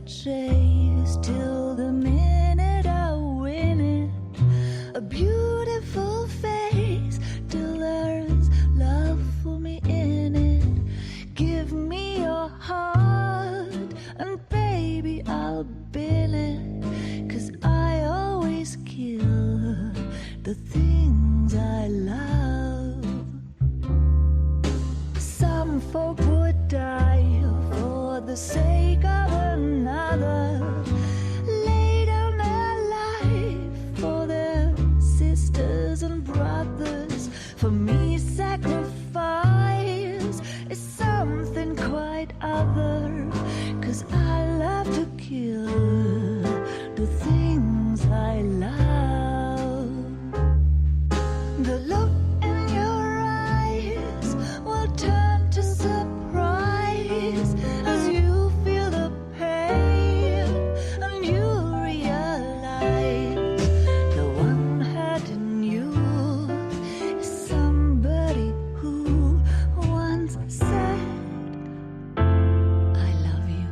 Chase till the minute I win it. A beautiful face till there's love for me in it. Give me your heart and baby I'll bill it. 'Cause I always kill the things I love. Some folk would die for the sake of another, lay down their life for their sisters and brothers. For me, sacrifice is something quite other, 'cause I love to kill the things I love. The look in your eyes will turn to surprise as you feel the pain and you realize the one had in you is somebody who once said, I love you.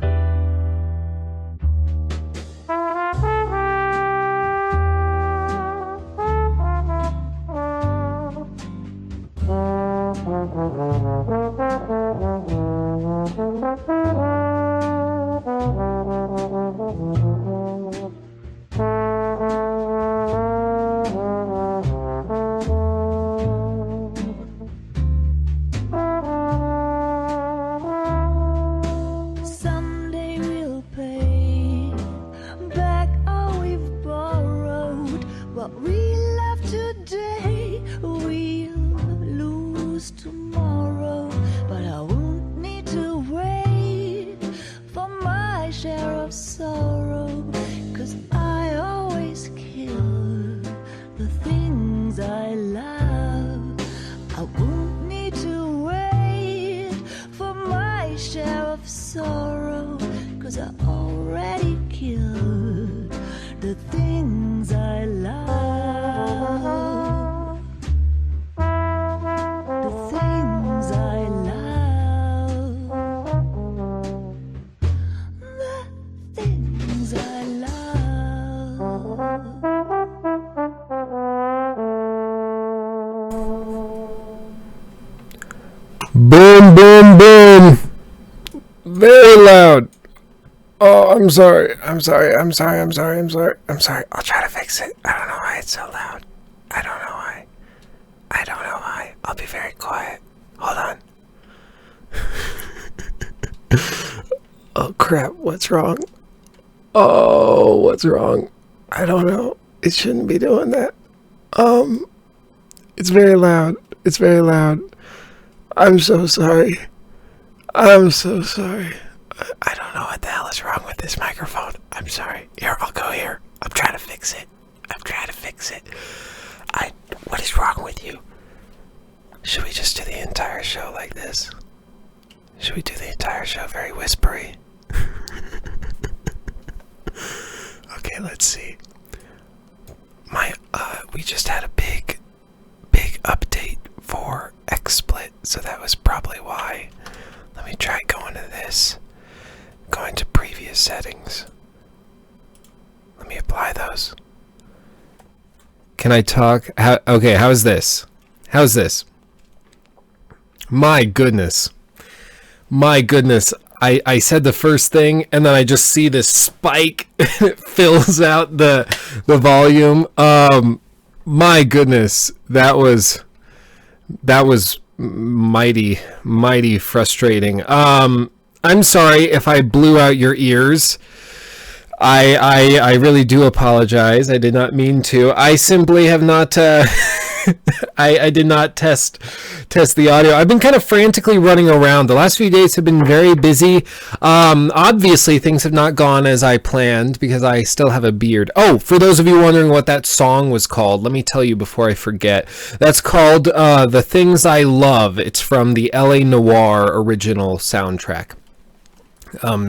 Someday we'll pay back all we've borrowed. What we love today, we'll lose tomorrow. But I won't need to wait for my share of sorrow, 'cause I always kill the things I love. I won't need to wait for my share of sorrow, 'cause I already killed the things I love. The things I love. The things I love. Boom, boom, boom. Very loud. Oh, I'm sorry. I'm sorry. I'll try to fix it. I don't know why it's so loud. I don't know why. I'll be very quiet. Hold on. Oh, crap. What's wrong? Oh, what's wrong? I don't know. It shouldn't be doing that. It's very loud. I'm so sorry. I don't know what the hell is wrong with this microphone. I'm sorry. Here, I'll go here. I'm trying to fix it. What is wrong with you? Should we just do the entire show like this? Should we do the entire show very whispery? Okay, let's see. We just had a big update for XSplit, so that was probably why. Let me try going to this. Going to previous settings. Let me apply those. Can I talk? Okay, how's this? My goodness. I said the first thing, and then I just see this spike. It fills out the volume. My goodness, that was mighty frustrating. I'm sorry if I blew out your ears. I really do apologize. I did not mean to. I simply have not I did not test the audio. I've been kind of frantically running around. The last few days have been very busy. Obviously things have not gone as I planned because I still have a beard. Oh, for those of you wondering what that song was called, let me tell you before I forget. That's called The Things I Love. It's from the LA Noire original soundtrack.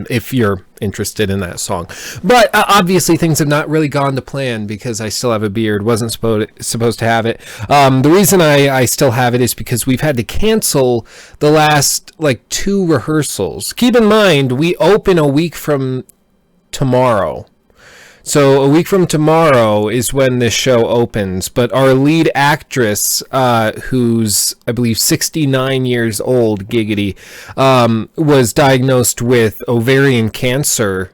if you're interested in that song. But obviously things have not really gone to plan because I still have a beard. Wasn't supposed to have it. The reason I still have it is because we've had to cancel the last like 2 rehearsals. Keep in mind, we open a week from tomorrow. So a week from tomorrow is when this show opens, but our lead actress, who's, I believe, 69 years old, giggity, was diagnosed with ovarian cancer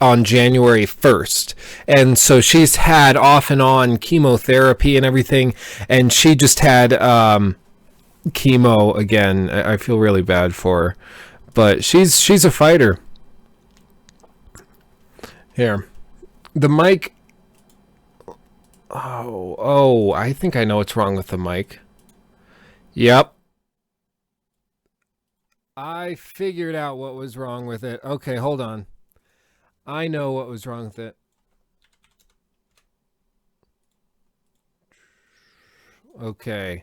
on January 1st. And so she's had off and on chemotherapy and everything, and she just had chemo again. I feel really bad for her, but she's a fighter. Here. The mic. Oh, I think I know what's wrong with the mic. Yep. I figured out what was wrong with it. Okay, hold on. I know what was wrong with it. Okay.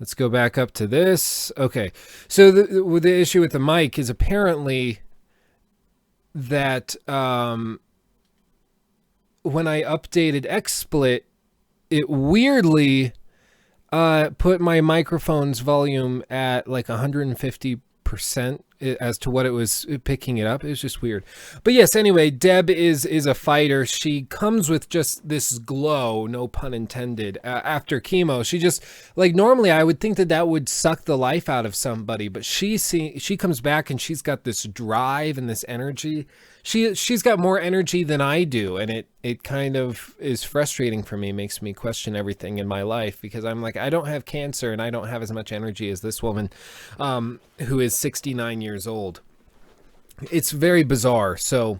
Let's go back up to this. Okay. So the issue with the mic is apparently that when I updated XSplit, it weirdly put my microphone's volume at like 150% as to what it was picking it up. It was just weird. But yes, anyway, Deb is a fighter. She comes with just this glow, no pun intended, after chemo. She just, like, normally I would think that would suck the life out of somebody, but she comes back and she's got this drive and this energy. She's got more energy than I do, and it kind of is frustrating for me, makes me question everything in my life, because I'm like, I don't have cancer and I don't have as much energy as this woman who is 69 years old. It's very bizarre. So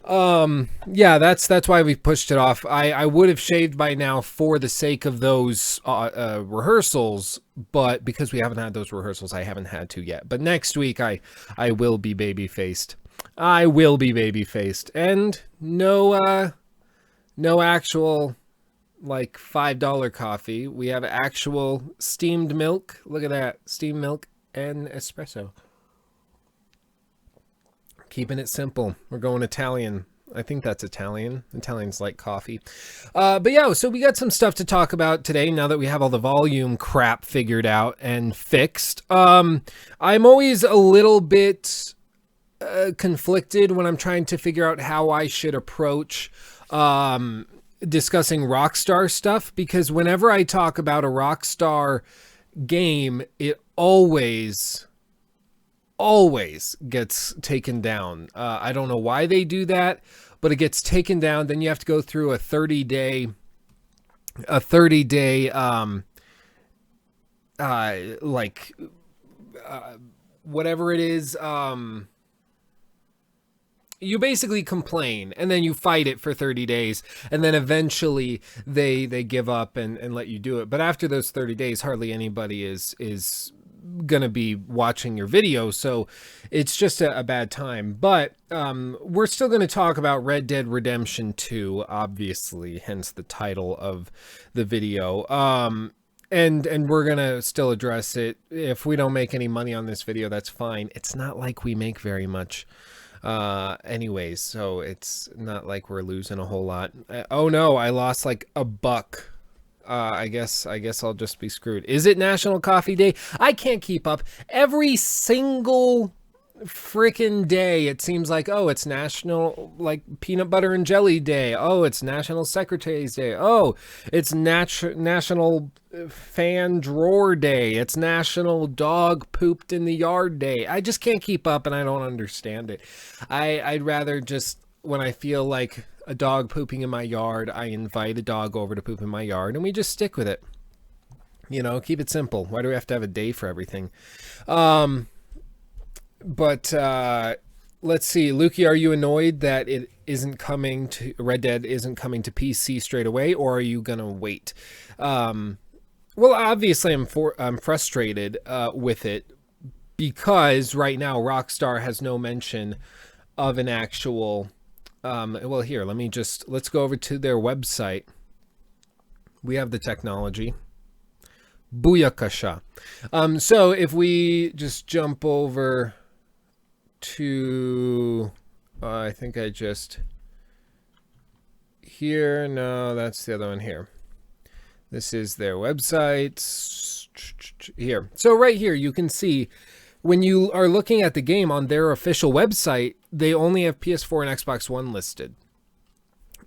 yeah, that's why we pushed it off. I would have shaved by now for the sake of those rehearsals, but because we haven't had those rehearsals, I haven't had to yet. But next week I will be baby-faced. I will be baby-faced, and no actual like $5 coffee. We have actual steamed milk. Look at that, steamed milk and espresso. Keeping it simple. We're going Italian. I think that's Italian. Italians like coffee. But yeah, so we got some stuff to talk about today now that we have all the volume crap figured out and fixed. I'm always a little bit conflicted when I'm trying to figure out how I should approach discussing Rockstar stuff, because whenever I talk about a Rockstar game, it always gets taken down. I don't know why they do that, but it gets taken down. Then you have to go through a 30-day whatever it is, you basically complain and then you fight it for 30 days and then eventually they give up and let you do it. But after those 30 days, hardly anybody is gonna be watching your video, so it's just a bad time. But we're still going to talk about Red Dead Redemption 2, obviously, hence the title of the video. And we're gonna still address it. If we don't make any money on this video, that's fine. It's not like we make very much anyways, so it's not like we're losing a whole lot. Oh no, I lost like $1. I guess I'll just be screwed. Is it National Coffee Day? I can't keep up. Every single freaking day it seems like, oh, it's National like Peanut Butter and Jelly Day. Oh, it's National Secretary's Day. Oh, it's National Fan Drawer Day. It's National Dog Pooped in the Yard Day. I just can't keep up and I don't understand it. I'd rather just, when I feel like a dog pooping in my yard, I invite a dog over to poop in my yard and we just stick with it. You know, keep it simple. Why do we have to have a day for everything? But let's see. Lukey, are you annoyed that it isn't coming to Red Dead isn't coming to PC straight away, or are you gonna wait? Well, obviously I'm frustrated with it because right now Rockstar has no mention of an actual well, here, let's go over to their website. We have the technology. Booyakasha. So if we just jump over to, I think I just, here, no, that's the other one here. This is their website, here. So right here, you can see, when you are looking at the game on their official website, they only have PS4 and Xbox One listed.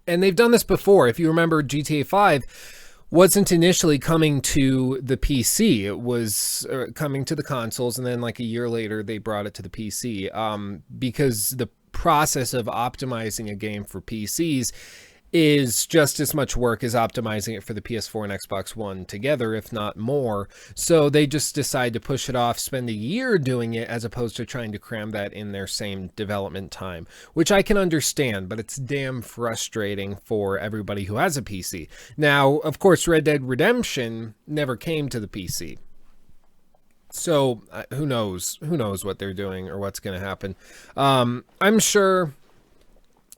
And they've done this before. If you remember, GTA 5 wasn't initially coming to the PC. It was coming to the consoles, and then like a year later, they brought it to the PC because the process of optimizing a game for PCs is just as much work as optimizing it for the PS4 and Xbox One together, if not more. So they just decide to push it off, spend a year doing it, as opposed to trying to cram that in their same development time, which I can understand, but it's damn frustrating for everybody who has a PC. Now, of course, Red Dead Redemption never came to the PC. So who knows what they're doing or what's going to happen. I'm sure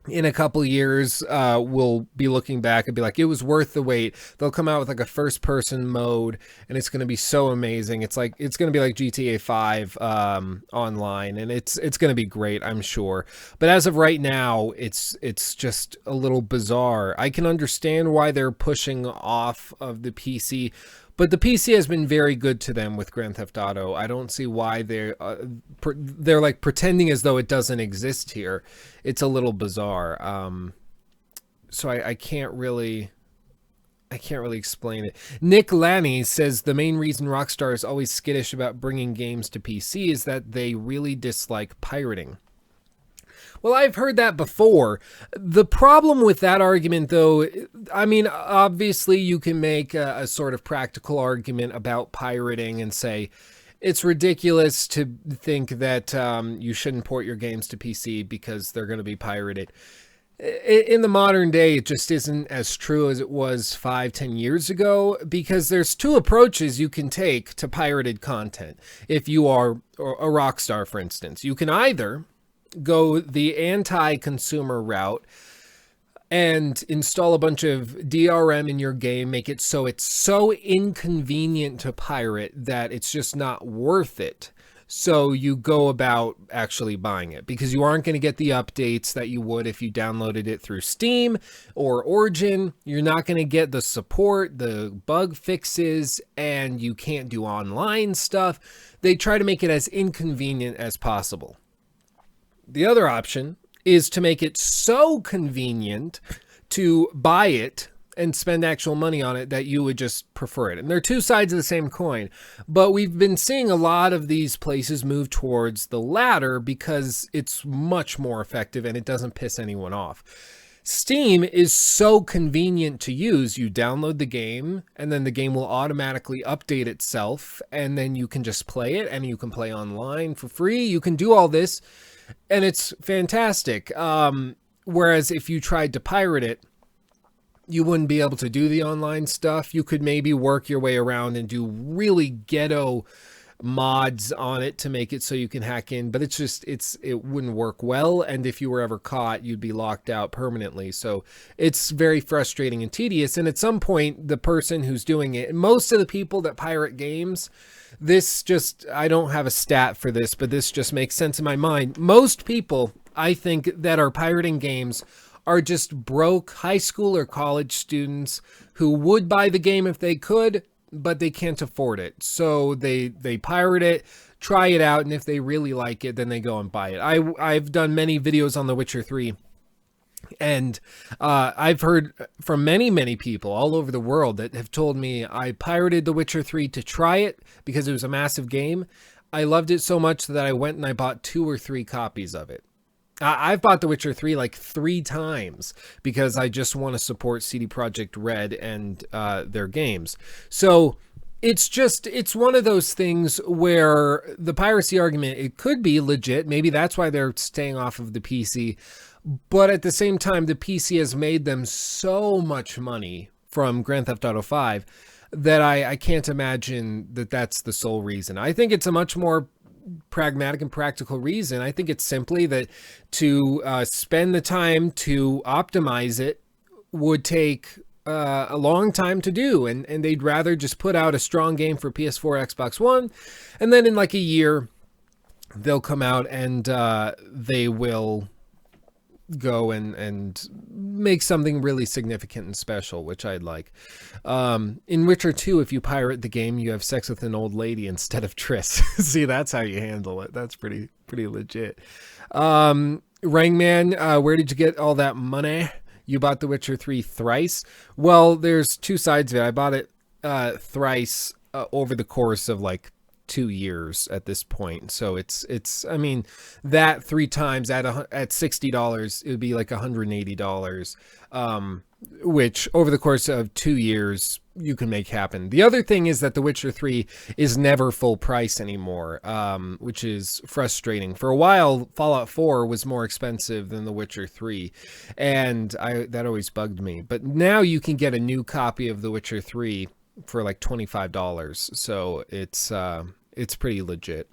in a couple years, we'll be looking back and be like, it was worth the wait. They'll come out with like a first person mode, and it's going to be so amazing. It's going to be like GTA 5 online, and it's going to be great, I'm sure. But as of right now, it's just a little bizarre. I can understand why they're pushing off of the PC, but the PC has been very good to them with Grand Theft Auto. I don't see why they're like pretending as though it doesn't exist here. It's a little bizarre. So I can't really explain it. Nick Lanny says the main reason Rockstar is always skittish about bringing games to PC is that they really dislike pirating. Well, I've heard that before. The problem with that argument, though, I mean, obviously you can make a sort of practical argument about pirating and say it's ridiculous to think that you shouldn't port your games to PC because they're going to be pirated. In the modern day, it just isn't as true as it was 5-10 years ago, because there's two approaches you can take to pirated content. If you are a Rockstar, for instance, you can either go the anti-consumer route and install a bunch of DRM in your game, make it so it's so inconvenient to pirate that it's just not worth it. So you go about actually buying it because you aren't going to get the updates that you would if you downloaded it through Steam or Origin. You're not going to get the support, the bug fixes, and you can't do online stuff. They try to make it as inconvenient as possible. The other option is to make it so convenient to buy it and spend actual money on it that you would just prefer it. And they're two sides of the same coin. But we've been seeing a lot of these places move towards the latter because it's much more effective and it doesn't piss anyone off. Steam is so convenient to use. You download the game and then the game will automatically update itself, and then you can just play it, and you can play online for free. You can do all this, and it's fantastic. Whereas if you tried to pirate it, you wouldn't be able to do the online stuff. You could maybe work your way around and do really ghetto mods on it to make it so you can hack in, but it wouldn't work well, and if you were ever caught, you'd be locked out permanently. So it's very frustrating and tedious, and at some point, the person who's doing it, most of the people that pirate games, I don't have a stat for this, but this just makes sense in my mind. Most people, I think, that are pirating games are just broke high school or college students who would buy the game if they could, but they can't afford it. So they pirate it, try it out, and if they really like it, then they go and buy it. I've done many videos on The Witcher 3, and I've heard from many people all over the world that have told me I pirated The Witcher 3 to try it because it was a massive game. I loved it so much that I went and I bought 2 or 3 copies of it. I've bought The Witcher 3 like 3 times because I just want to support CD Projekt Red and their games. So it's one of those things where the piracy argument, it could be legit. Maybe that's why they're staying off of the PC. But at the same time, the PC has made them so much money from Grand Theft Auto 5 that I can't imagine that that's the sole reason. I think it's a much more pragmatic and practical reason. I think it's simply that to spend the time to optimize it would take a long time to do, and they'd rather just put out a strong game for PS4, Xbox One, and then in like a year they'll come out and they will go and make something really significant and special, which I'd like. In Witcher 2, if you pirate the game, you have sex with an old lady instead of Triss. See, that's how you handle it. That's pretty legit. Rangman, where did you get all that money? You bought The Witcher 3 thrice? Well, there's two sides of it. I bought it thrice over the course of like 2 years at this point. So it's I mean, that 3 times at $60, it would be like $180, which over the course of 2 years you can make happen. The other thing is that The Witcher 3 is never full price anymore, which is frustrating. For a while, Fallout 4 was more expensive than The Witcher 3, and that always bugged me. But now you can get a new copy of The Witcher 3 for like $25, so it's pretty legit.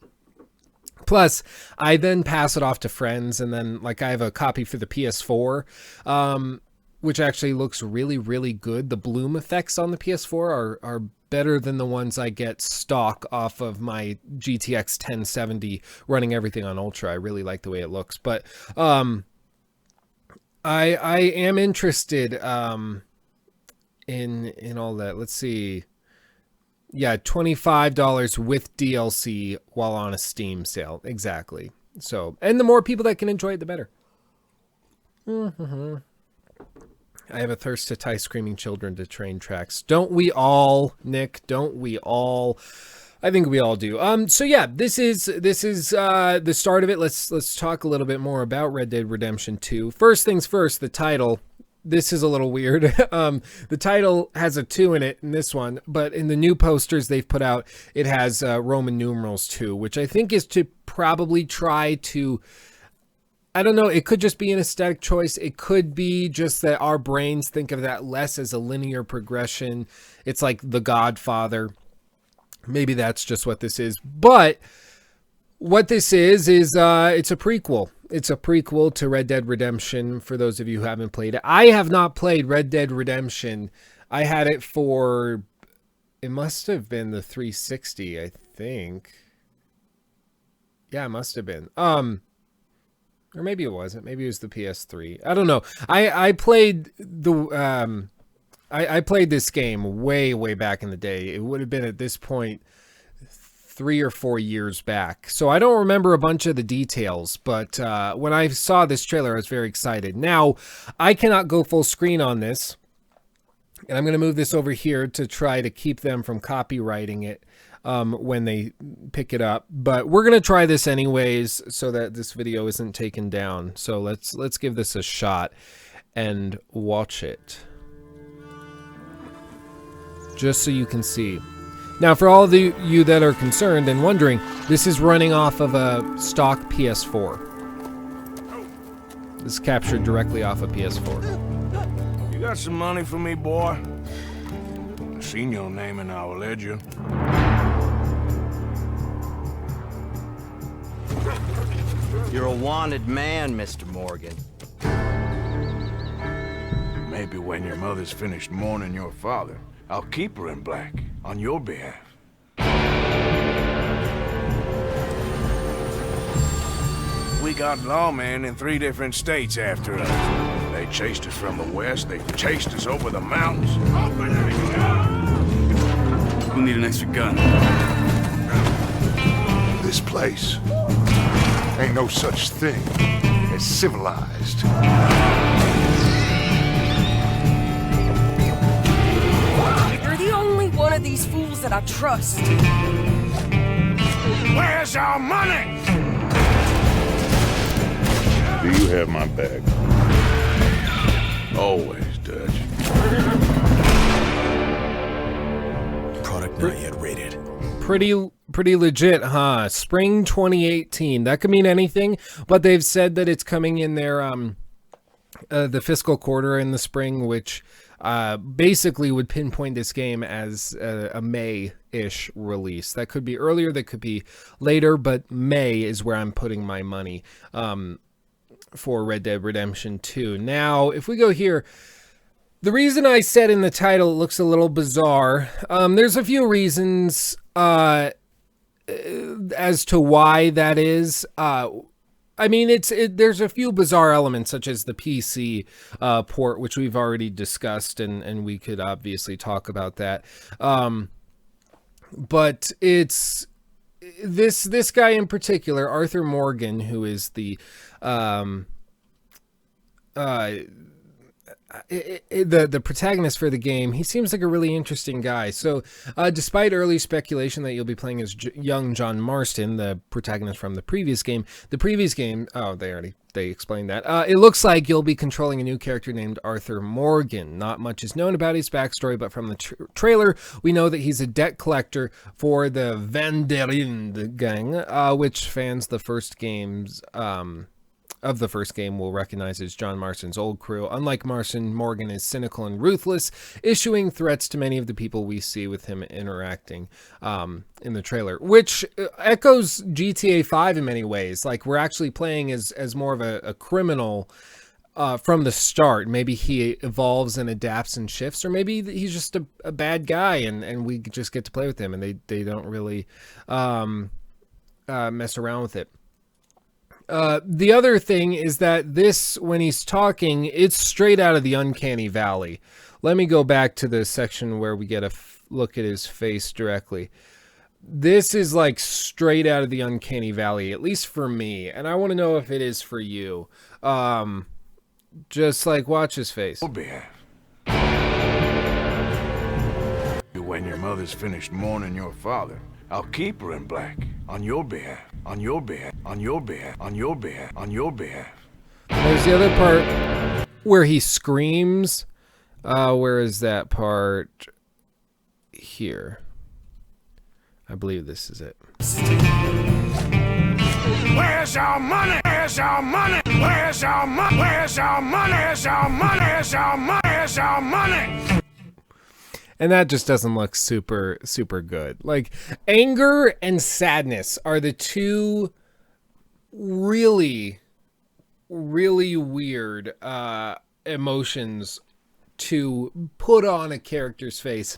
Plus, I then pass it off to friends, and then like I have a copy for the PS4, which actually looks really good. The bloom effects on the PS4 are better than the ones I get stock off of my GTX 1070 running everything on Ultra. I really like the way it looks, but I am interested in all that. Let's see. Yeah, $25 with DLC while on a Steam sale. Exactly. So, and the more people that can enjoy it, the better. I have a thirst to tie screaming children to train tracks. Don't we all, Nick? Don't we all? I think we all do. So yeah, this is the start of it. Let's talk a little bit more about Red Dead Redemption 2. First things first, the title. This is a little weird. The title has a 2 in it in this one, but in the new posters they've put out, it has Roman numerals 2, which I think is to probably try to, I don't know, it could just be an aesthetic choice. It could be just that our brains think of that less as a linear progression. It's like The Godfather. Maybe that's just what this is. But what this is it's a prequel. It's a prequel to Red Dead Redemption, for those of you who haven't played it. I have not played Red Dead Redemption. I had it for, it must have been the 360, I think. Yeah, it must have been. Or maybe it wasn't. Maybe it was the PS3. I don't know. I played the I played this game way back in the day. It would have been at this point 3 or 4 years back. So I don't remember a bunch of the details, but when I saw this trailer, I was very excited. Now, I cannot go full screen on this, and I'm going to move this over here to try to keep them from copyrighting it when they pick it up. But we're going to try this anyways so that this video isn't taken down. So let's give this a shot and watch it, just so you can see. Now, for all of you that are concerned and wondering, this is running off of a stock PS4. This is captured directly off of PS4. You got some money for me, boy? I seen your name in our ledger. You're a wanted man, Mr. Morgan. Maybe when your mother's finished mourning your father, I'll keep her in black on your behalf. We got lawmen in 3 different states after us. They chased us from the west, they chased us over the mountains. We'll need an extra gun. This place ain't no such thing as civilized. You're the only one of these fools that I trust. Where's our money? Do you have my back? Always, Dutch. Product not yet rated. Pretty legit, huh? Spring 2018. That could mean anything, but they've said that it's coming in their the fiscal quarter in the spring, which basically would pinpoint this game as a May-ish release. That could be earlier, that could be later, but May is where I'm putting my money for Red Dead Redemption 2. Now, if we go here, the reason I said in the title it looks a little bizarre, there's a few reasons. as to why that is, I mean, there's a few bizarre elements, such as the PC port, which we've already discussed, and we could obviously talk about that. But it's this guy in particular, Arthur Morgan, who is the protagonist for the game. He seems like a really interesting guy. So despite early speculation that you'll be playing as young John Marston, the protagonist from the previous game, oh, they explained that. It looks like you'll be controlling a new character named Arthur Morgan. Not much is known about his backstory, but from the trailer, we know that he's a debt collector for the Vanderlinde gang, which fans the first games of the first game will recognize as John Marston's old crew. Unlike Marston, Morgan is cynical and ruthless, issuing threats to many of the people we see with him interacting in the trailer, which echoes GTA 5 in many ways. Like, we're actually playing as more of a criminal from the start. Maybe he evolves and adapts and shifts, or maybe he's just a bad guy and we just get to play with him, and they don't really mess around with it. The other thing is that this, when he's talking, it's straight out of the Uncanny Valley. Let me go back to the section where we get a look at his face directly. This is like straight out of the Uncanny Valley, at least for me, and I want to know if it is for you. Just like, watch his face. When your mother's finished mourning your father, I'll keep her in black on your behalf, on your behalf, on your behalf, on your behalf, on your behalf. There's the other part where he screams. Where is that part? Here. I believe this is it. Where's our money? Where's our money? Where's our money? Where's our money? Where's our money? Where's our money? Where's our money? And that just doesn't look super, super good. Like, anger and sadness are the two really, really weird emotions to put on a character's face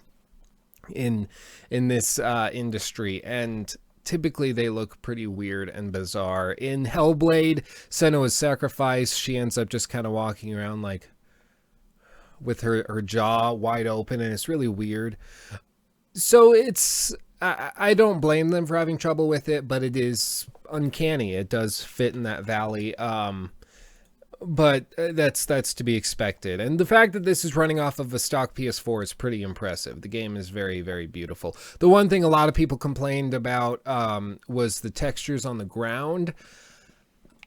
in this industry. And typically they look pretty weird and bizarre. In Hellblade, Senua's Sacrifice, she ends up just kind of walking around like with her jaw wide open, and it's really weird. So I don't blame them for having trouble with it, but it is uncanny. It does fit in that valley. But that's to be expected. And the fact that this is running off of a stock PS4 is pretty impressive. The game is very, very beautiful. The one thing a lot of people complained about was the textures on the ground.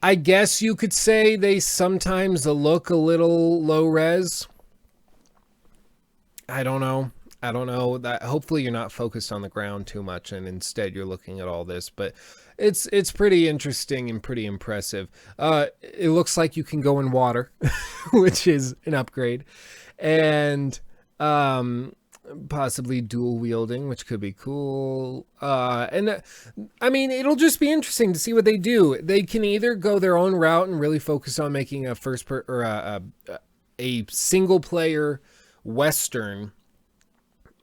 I guess you could say they sometimes look a little low res. I don't know. That hopefully you're not focused on the ground too much, and instead you're looking at all this. But it's pretty interesting and pretty impressive. It looks like you can go in water, which is an upgrade, and possibly dual wielding, which could be cool. And I mean, it'll just be interesting to see what they do. They can either go their own route and really focus on making a a single player Western,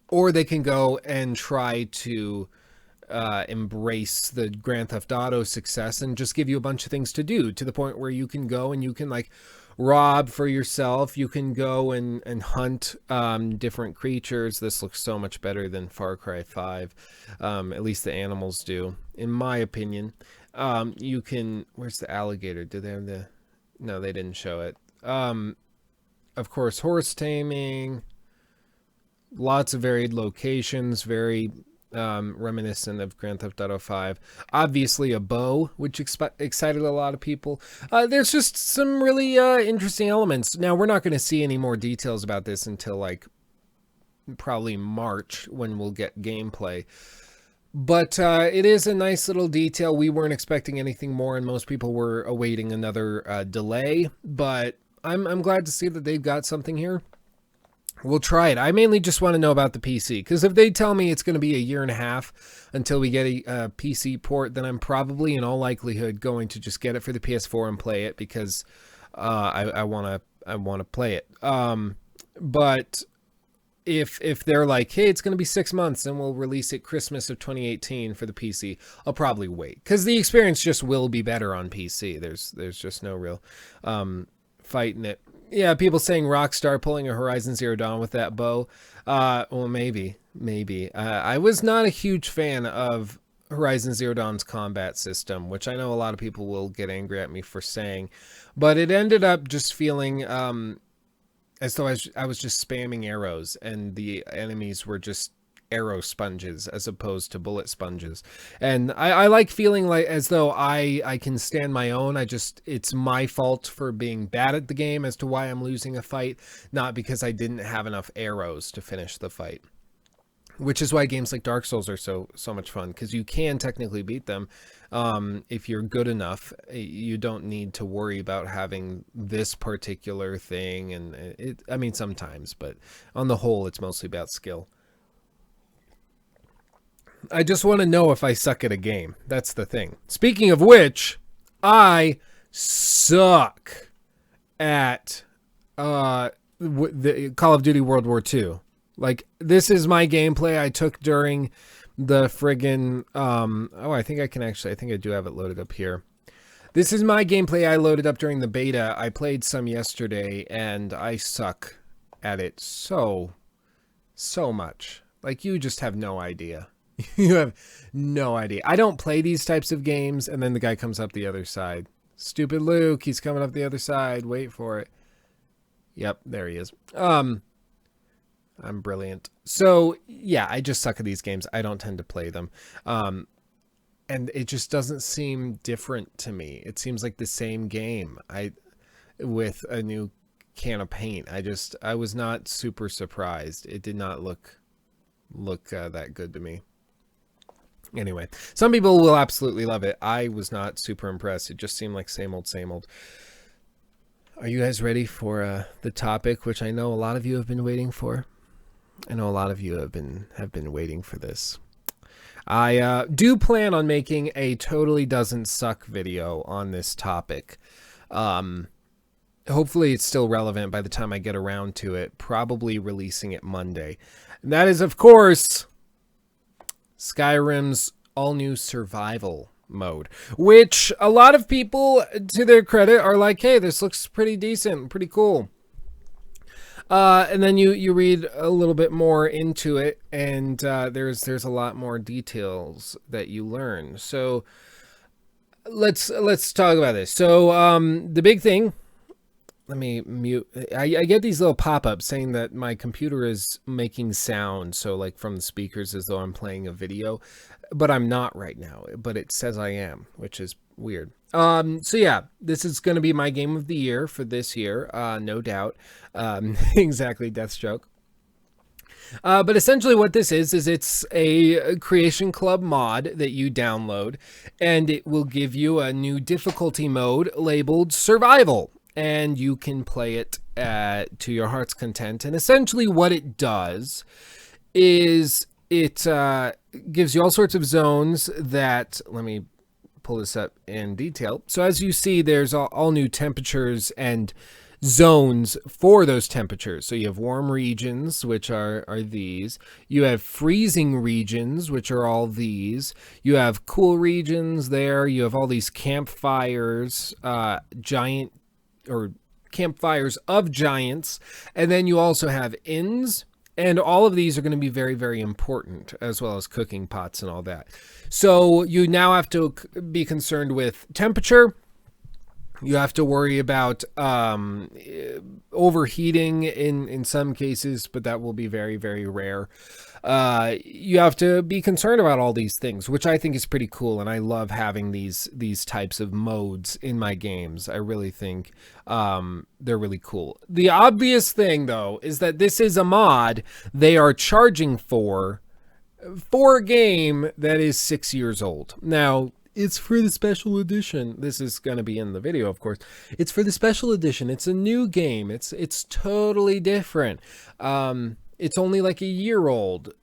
or they can go and try to embrace the Grand Theft Auto success and just give you a bunch of things to do, to the point where you can go and you can like rob for yourself. You can go and hunt different creatures. This looks so much better than Far Cry 5. At least the animals do, in my opinion. You can, where's the alligator? Did they have the, no, they didn't show it. Of course, horse taming, lots of varied locations, very reminiscent of Grand Theft Auto 5. Obviously a bow, which excited a lot of people. There's just some really interesting elements. Now, we're not going to see any more details about this until like probably March, when we'll get gameplay. But it is a nice little detail. We weren't expecting anything more, and most people were awaiting another delay, but I'm glad to see that they've got something here. We'll try it. I mainly just want to know about the PC, because if they tell me it's going to be a year and a half until we get a PC port, then I'm probably in all likelihood going to just get it for the PS4 and play it, because I want to play it. But if they're like, hey, it's going to be 6 months and we'll release it Christmas of 2018 for the PC, I'll probably wait, because the experience just will be better on PC. There's just no real fight in it. Yeah, people saying Rockstar pulling a Horizon Zero Dawn with that bow. Well, maybe. I was not a huge fan of Horizon Zero Dawn's combat system, which I know a lot of people will get angry at me for saying, but it ended up just feeling as though I was just spamming arrows and the enemies were just arrow sponges as opposed to bullet sponges. And I like feeling like as though I can stand my own. It's my fault for being bad at the game as to why I'm losing a fight, not because I didn't have enough arrows to finish the fight. Which is why games like Dark Souls are so much fun, because you can technically beat them if you're good enough. You don't need to worry about having this particular thing, and I mean sometimes, but on the whole, it's mostly about skill. I just want to know if I suck at a game. That's the thing. Speaking of which, I suck at the Call of Duty World War II. Like, this is my gameplay I took during the friggin', I think I do have it loaded up here. This is my gameplay I loaded up during the beta. I played some yesterday, and I suck at it so much. Like, you just have no idea. You have no idea. I don't play these types of games, and then the guy comes up the other side. Stupid Luke, he's coming up the other side. Wait for it. Yep, there he is. I'm brilliant. So, yeah, I just suck at these games. I don't tend to play them. And it just doesn't seem different to me. It seems like the same game with a new can of paint. I was not super surprised. It did not look that good to me. Anyway, some people will absolutely love it. I was not super impressed. It just seemed like same old, same old. Are you guys ready for the topic, which I know a lot of you have been waiting for? I know a lot of you have been waiting for this. I do plan on making a totally doesn't suck video on this topic. Hopefully it's still relevant by the time I get around to it, probably releasing it Monday. And that is, of course, Skyrim's all-new survival mode, which a lot of people, to their credit, are like, hey, this looks pretty decent, pretty cool. And then you read a little bit more into it, and there's a lot more details that you learn. So let's talk about this. So the big thing, let me mute. I get these little pop-ups saying that my computer is making sound, so like from the speakers as though I'm playing a video, but I'm not right now, but it says I am, which is weird. So yeah, this is going to be my game of the year for this year, no doubt. Exactly, Deathstroke. But essentially what this is it's a Creation Club mod that you download, and it will give you a new difficulty mode labeled Survival, and you can play it to your heart's content. And essentially what it does is it gives you all sorts of zones that, let me pull this up in detail. So as you see, there's all new temperatures and zones for those temperatures. So you have warm regions, which are these. You have freezing regions, which are all these. You have cool regions there. You have all these campfires, giant or campfires of giants. And then you also have inns. And all of these are going to be very, very important, as well as cooking pots and all that. So you now have to be concerned with temperature. You have to worry about overheating in some cases, but that will be very, very rare. You have to be concerned about all these things, which I think is pretty cool, and I love having these types of modes in my games. I really think they're really cool. The obvious thing, though, is that this is a mod they are charging for a game that is 6 years old. Now, it's for the special edition. This is going to be in the video, of course. It's for the special edition. It's a new game. It's totally different. It's only like a year old.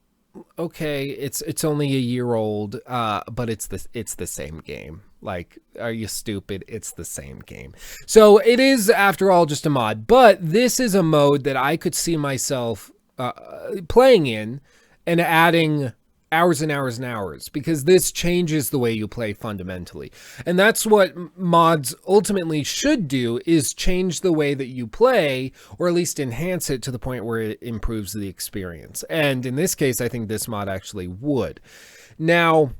Okay, it's only a year old, but it's the same game. Like, are you stupid? It's the same game. So it is, after all, just a mod. But this is a mode that I could see myself playing in and adding hours and hours and hours, because this changes the way you play fundamentally. And that's what mods ultimately should do, is change the way that you play, or at least enhance it to the point where it improves the experience. And in this case, I think this mod actually would. Now,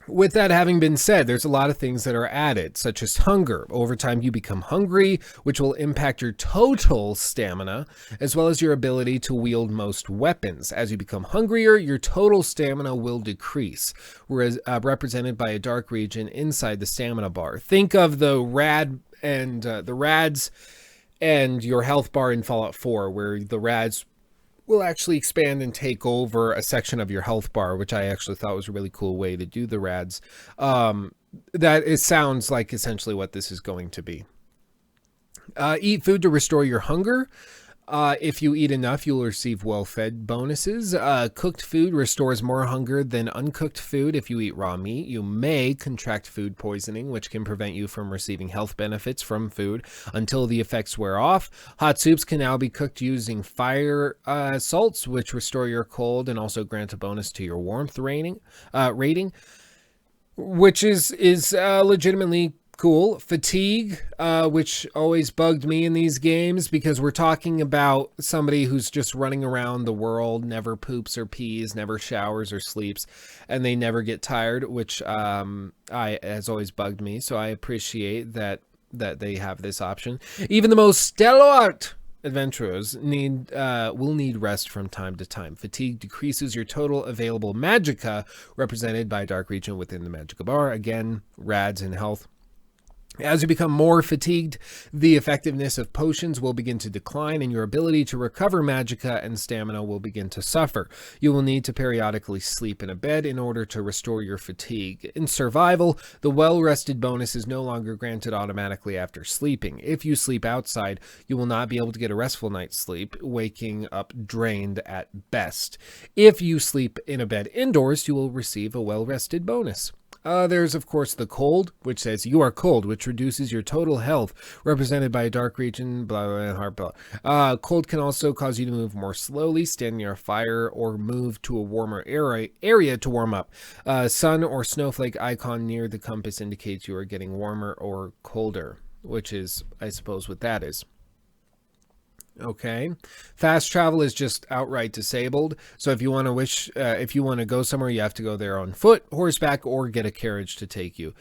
with that having been said, there's a lot of things that are added, such as hunger. Over time, you become hungry, which will impact your total stamina, as well as your ability to wield most weapons. As you become hungrier, your total stamina will decrease, whereas represented by a dark region inside the stamina bar. Think of the rads and your health bar in Fallout 4, where the rads will actually expand and take over a section of your health bar, which I actually thought was a really cool way to do the rads. It sounds like essentially what this is going to be. Eat food to restore your hunger. If you eat enough, you'll receive well-fed bonuses. Cooked food restores more hunger than uncooked food. If you eat raw meat, you may contract food poisoning, which can prevent you from receiving health benefits from food until the effects wear off. Hot soups can now be cooked using fire salts, which restore your cold and also grant a bonus to your warmth rating, which is legitimately cool. Fatigue, which always bugged me in these games, because we're talking about somebody who's just running around the world, never poops or pees, never showers or sleeps, and they never get tired, which has always bugged me. So I appreciate that they have this option. Even the most stalwart adventurers will need rest from time to time. Fatigue decreases your total available magicka, represented by a dark region within the magicka bar. Again, rads and health. As you become more fatigued, the effectiveness of potions will begin to decline, and your ability to recover magicka and stamina will begin to suffer. You will need to periodically sleep in a bed in order to restore your fatigue. In survival, the well-rested bonus is no longer granted automatically after sleeping. If you sleep outside, you will not be able to get a restful night's sleep, waking up drained at best. If you sleep in a bed indoors, you will receive a well-rested bonus. There's, of course, the cold, which says you are cold, which reduces your total health, represented by a dark region, blah, blah, blah, blah. Cold can also cause you to move more slowly, stand near a fire, or move to a warmer area to warm up. Sun or snowflake icon near the compass indicates you are getting warmer or colder, which is, I suppose, what that is. Okay, fast travel is just outright disabled. So if you want to go somewhere, you have to go there on foot, horseback, or get a carriage to take you.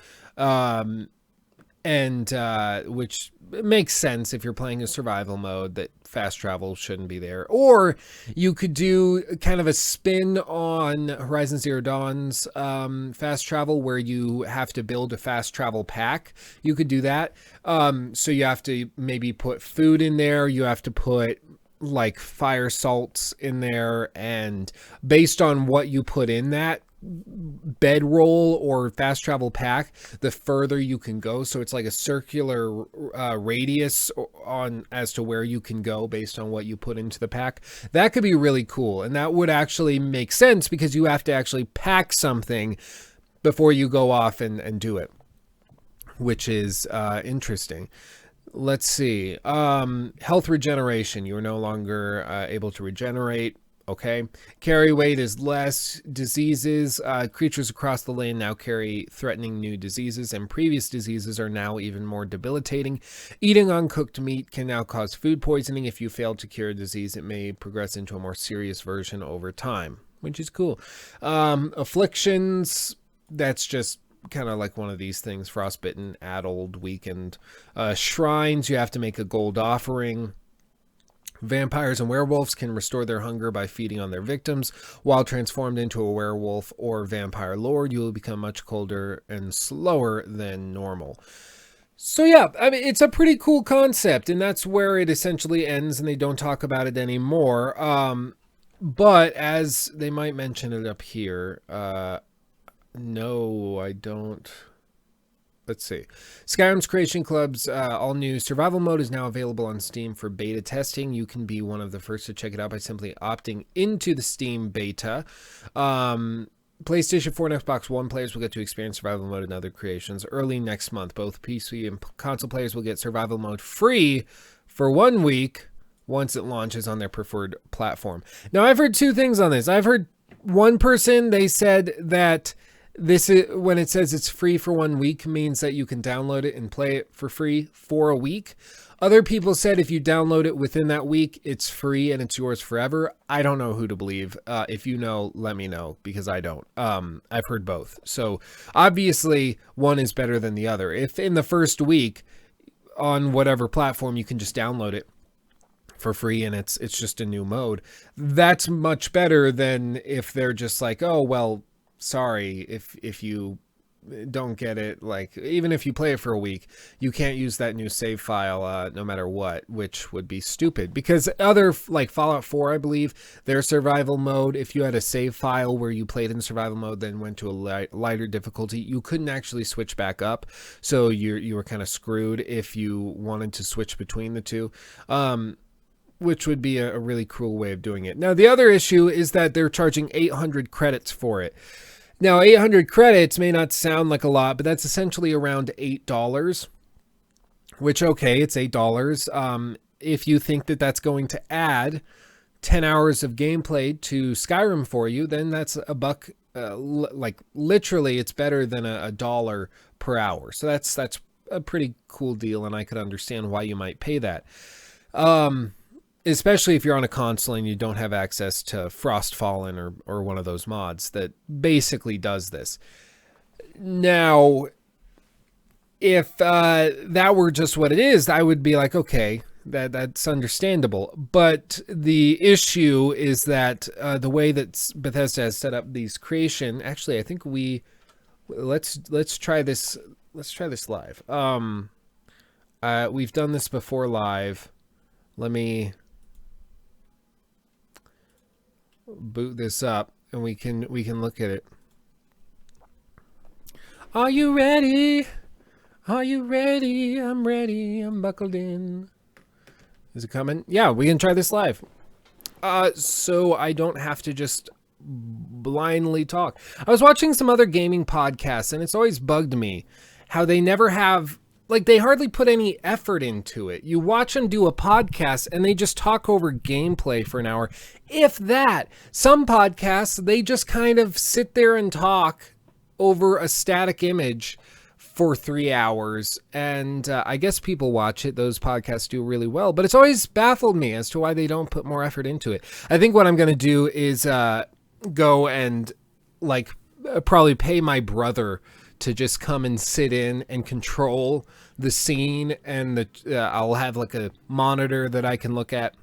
Which makes sense if you're playing a survival mode, that fast travel shouldn't be there. Or you could do kind of a spin on Horizon Zero Dawn's fast travel, where you have to build a fast travel pack. You could do that. So you have to maybe put food in there. You have to put like fire salts in there, and based on what you put in that bedroll or fast travel pack, the further you can go. So it's like a circular radius on as to where you can go based on what you put into the pack. That could be really cool, and that would actually make sense, because you have to actually pack something before you go off and do it, which is interesting. Let's see. Health regeneration. You are no longer able to regenerate. Okay. Carry weight is less. Diseases. Creatures across the lane now carry threatening new diseases, and previous diseases are now even more debilitating. Eating uncooked meat can now cause food poisoning. If you fail to cure a disease, it may progress into a more serious version over time, which is cool. Afflictions. That's just kind of like one of these things. Frostbitten, addled, weakened. Shrines. You have to make a gold offering. Vampires and werewolves can restore their hunger by feeding on their victims. While transformed into a werewolf or vampire lord, you will become much colder and slower than normal. So yeah, I mean, it's a pretty cool concept, and that's where it essentially ends, and they don't talk about it anymore. But as they might mention it up here, no, I don't. Let's see. Skyrim's Creation Club's all-new survival mode is now available on Steam for beta testing. You can be one of the first to check it out by simply opting into the Steam beta. PlayStation 4 and Xbox One players will get to experience survival mode and other creations early next month. Both PC and console players will get survival mode free for 1 week once it launches on their preferred platform. Now, I've heard two things on this. I've heard one person, they said that this is, when it says it's free for 1 week, means that you can download it and play it for free for a week. Other people said if you download it within that week, it's free and it's yours forever. I don't know who to believe. If you know, let me know, because I don't. I've heard both. So obviously one is better than the other. If in the first week on whatever platform you can just download it for free and it's just a new mode, that's much better than if they're just like, oh, well, sorry, if you don't get it, like, even if you play it for a week, you can't use that new save file no matter what, which would be stupid. Because other, like Fallout 4, I believe, their survival mode, if you had a save file where you played in survival mode then went to a lighter difficulty, you couldn't actually switch back up, so you were kind of screwed if you wanted to switch between the two, which would be a really cruel way of doing it. Now, the other issue is that they're charging 800 credits for it. Now, 800 credits may not sound like a lot, but that's essentially around $8, which, okay, it's $8. If you think that that's going to add 10 hours of gameplay to Skyrim for you, then that's a buck. Like, literally, it's better than a dollar per hour. So that's a pretty cool deal, and I could understand why you might pay that. Especially if you're on a console and you don't have access to Frostfallen or one of those mods that basically does this. Now, if that were just what it is, I would be like, okay, that's understandable. But the issue is that the way that Bethesda has set up these creation, actually, I think let's try this. Let's try this live. We've done this before live. Let me boot this up and we can look at it. Are you ready? Are you ready? I'm ready. I'm buckled in. Is it coming? Yeah, we can try this live. So I don't have to just blindly talk. I was watching some other gaming podcasts and it's always bugged me how they never have, like, they hardly put any effort into it. You watch them do a podcast and they just talk over gameplay for an hour. If that, some podcasts, they just kind of sit there and talk over a static image for 3 hours. And I guess people watch it. Those podcasts do really well. But it's always baffled me as to why they don't put more effort into it. I think what I'm going to do is go and, like, probably pay my brother to just come and sit in and control the scene, and I'll have like a monitor that I can look at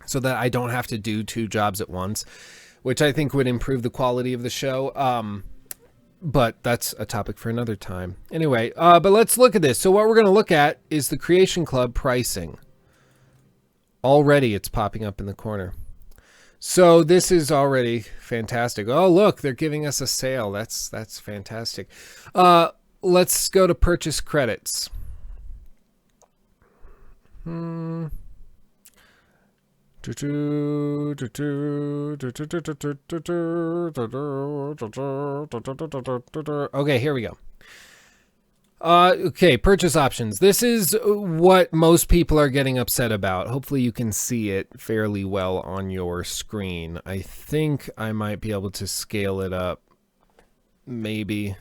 so that I don't have to do two jobs at once, which I think would improve the quality of the show. But that's a topic for another time. Anyway, but let's look at this. So what we're going to look at is the Creation Club pricing. Already it's popping up in the corner. So this is already fantastic. Oh, look, they're giving us a sale. That's fantastic. Let's go to purchase credits. Okay, here we go. Okay, purchase options. This is what most people are getting upset about. Hopefully you can see it fairly well on your screen. I think I might be able to scale it up. Maybe.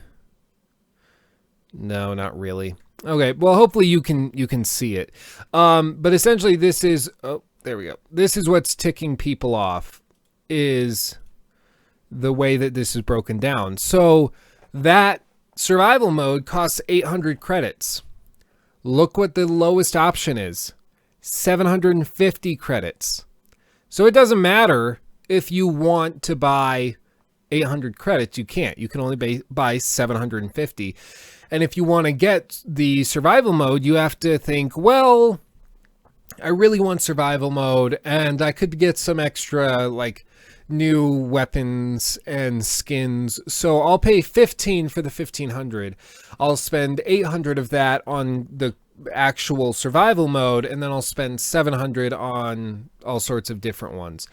No, not really. Okay, well, hopefully you can see it. But essentially this is, oh, there we go. This is what's ticking people off, is the way that this is broken down. So that survival mode costs 800 credits. Look what the lowest option is. 750 credits. So it doesn't matter if you want to buy 800 credits. You can't. You can only buy 750. And if you want to get the survival mode, you have to think, well, I really want survival mode and I could get some extra, like, new weapons and skins, so I'll pay 15 for the 1500. I'll spend 800 of that on the actual survival mode, and then I'll spend 700 on all sorts of different ones,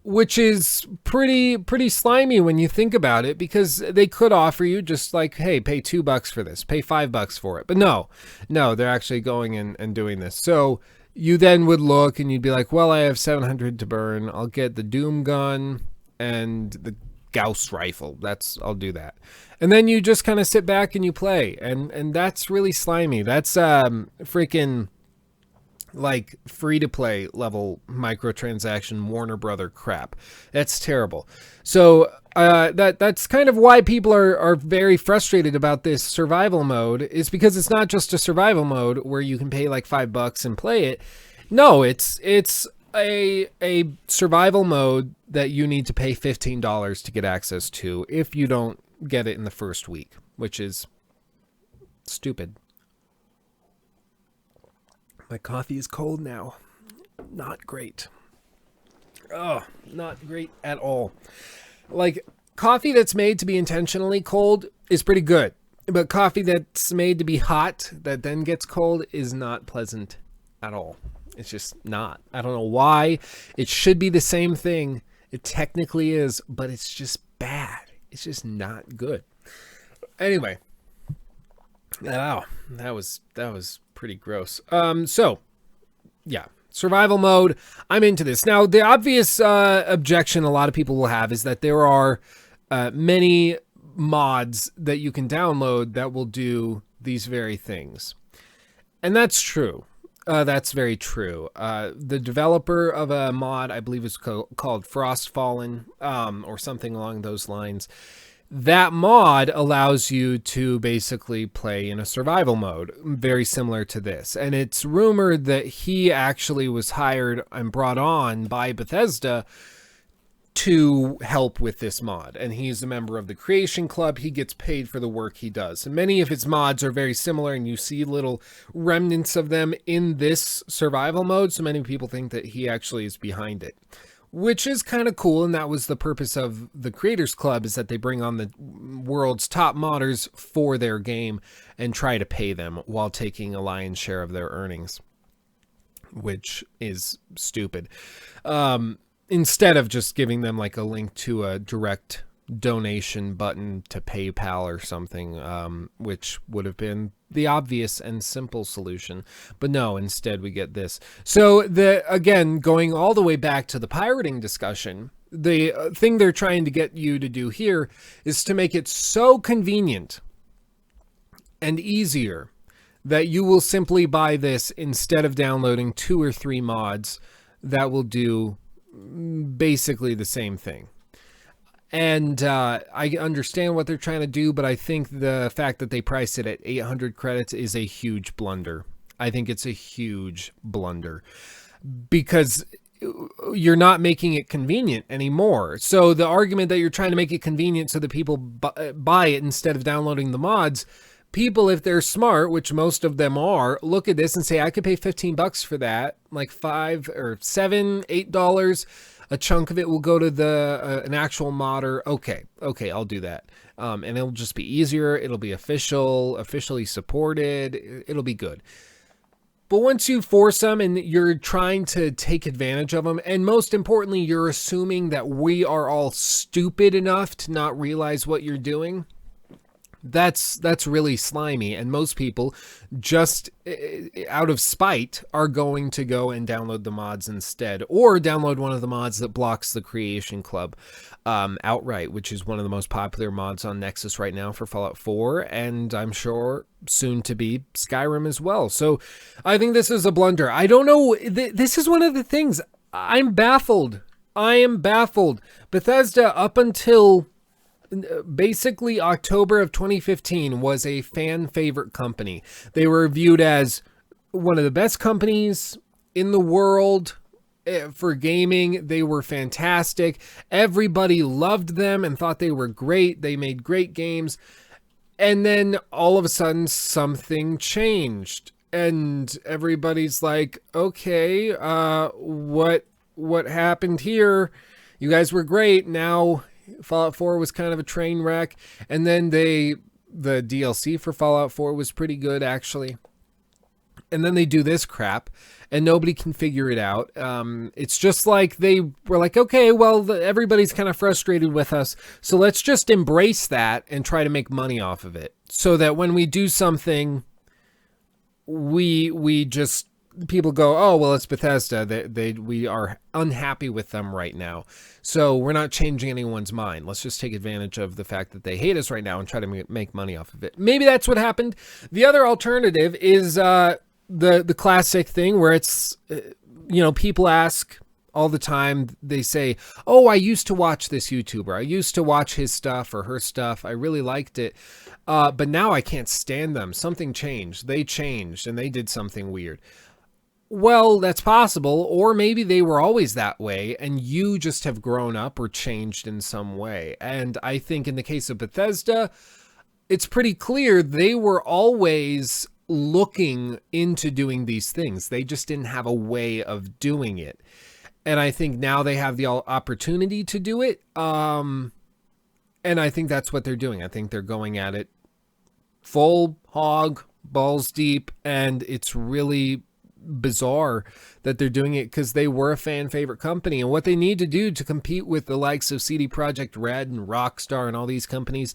which is pretty slimy when you think about it, because they could offer you just like, hey, pay $2 for this, pay $5 for it, but no, they're actually going and doing this. So you then would look and you'd be like, well, I have 700 to burn. I'll get the Doom gun and the Gauss rifle. I'll do that. And then you just kind of sit back and you play. And that's really slimy. That's freaking like free-to-play level microtransaction Warner Brother crap. That's terrible. So that's kind of why people are very frustrated about this survival mode, is because it's not just a survival mode where you can pay like $5 and play it. No, it's a survival mode that you need to pay $15 to get access to if you don't get it in the first week, which is stupid. My coffee is cold now. Not great. Oh, not great at all. Like, coffee that's made to be intentionally cold is pretty good. But coffee that's made to be hot that then gets cold is not pleasant at all. It's just not. I don't know why. It should be the same thing. It technically is, but it's just bad. It's just not good. Anyway. Wow. That was pretty gross. So, yeah. Survival mode. I'm into this. Now, the obvious objection a lot of people will have is that there are many mods that you can download that will do these very things. And that's true. That's very true. The developer of a mod, I believe is called Frostfallen, or something along those lines. That mod allows you to basically play in a survival mode, very similar to this. And it's rumored that he actually was hired and brought on by Bethesda to help with this mod. And he's a member of the Creation Club. He gets paid for the work he does. And many of his mods are very similar, and you see little remnants of them in this survival mode. So many people think that he actually is behind it, which is kind of cool. And that was the purpose of the Creators Club, is that they bring on the world's top modders for their game and try to pay them while taking a lion's share of their earnings, which is stupid. Instead of just giving them like a link to a direct donation button to PayPal or something, which would have been the obvious and simple solution. But no, instead we get this. So again, going all the way back to the pirating discussion, the thing they're trying to get you to do here is to make it so convenient and easier that you will simply buy this instead of downloading 2 or 3 mods that will do basically the same thing. And I understand what they're trying to do, but I think the fact that they price it at 800 credits is a huge blunder. I think it's a huge blunder because you're not making it convenient anymore. So the argument that you're trying to make it convenient so that people buy it instead of downloading the mods, people, if they're smart, which most of them are, look at this and say, I could pay $15 for that, like $5 or $7, $8. A chunk of it will go to an actual modder. Okay, I'll do that. And it'll just be easier. It'll be officially supported. It'll be good. But once you force them and you're trying to take advantage of them, and most importantly, you're assuming that we are all stupid enough to not realize what you're doing, that's really slimy. And most people, just out of spite, are going to go and download the mods instead, or download one of the mods that blocks the Creation Club outright, which is one of the most popular mods on Nexus right now for Fallout 4, and I'm sure soon to be Skyrim as well. So I think this is a blunder. I don't know. This is one of the things. I'm baffled. I am baffled. Bethesda, up until basically October of 2015, was a fan favorite company. They were viewed as one of the best companies in the world for gaming. They were fantastic. Everybody loved them and thought they were great. They made great games. And then all of a sudden something changed and everybody's like, okay, what happened here? You guys were great. Now Fallout 4 was kind of a train wreck. And then the DLC for Fallout 4 was pretty good, actually. And then they do this crap and nobody can figure it out. It's just like they were like, okay, well, everybody's kind of frustrated with us, so let's just embrace that and try to make money off of it, so that when we do something, we just people go, oh, well, it's Bethesda. We are unhappy with them right now. So we're not changing anyone's mind. Let's just take advantage of the fact that they hate us right now and try to make money off of it. Maybe that's what happened. The other alternative is the classic thing where it's, people ask all the time. They say, oh, I used to watch this YouTuber. I used to watch his stuff or her stuff. I really liked it. But now I can't stand them. Something changed. They changed and they did something weird. Well, that's possible. Or maybe they were always that way and you just have grown up or changed in some way. And I think in the case of Bethesda, it's pretty clear they were always looking into doing these things. They just didn't have a way of doing it. And I think now they have the opportunity to do it. And I think that's what they're doing. I think they're going at it full hog, balls deep. And it's really bizarre that they're doing it because they were a fan favorite company. And what they need to do to compete with the likes of CD Projekt Red and Rockstar and all these companies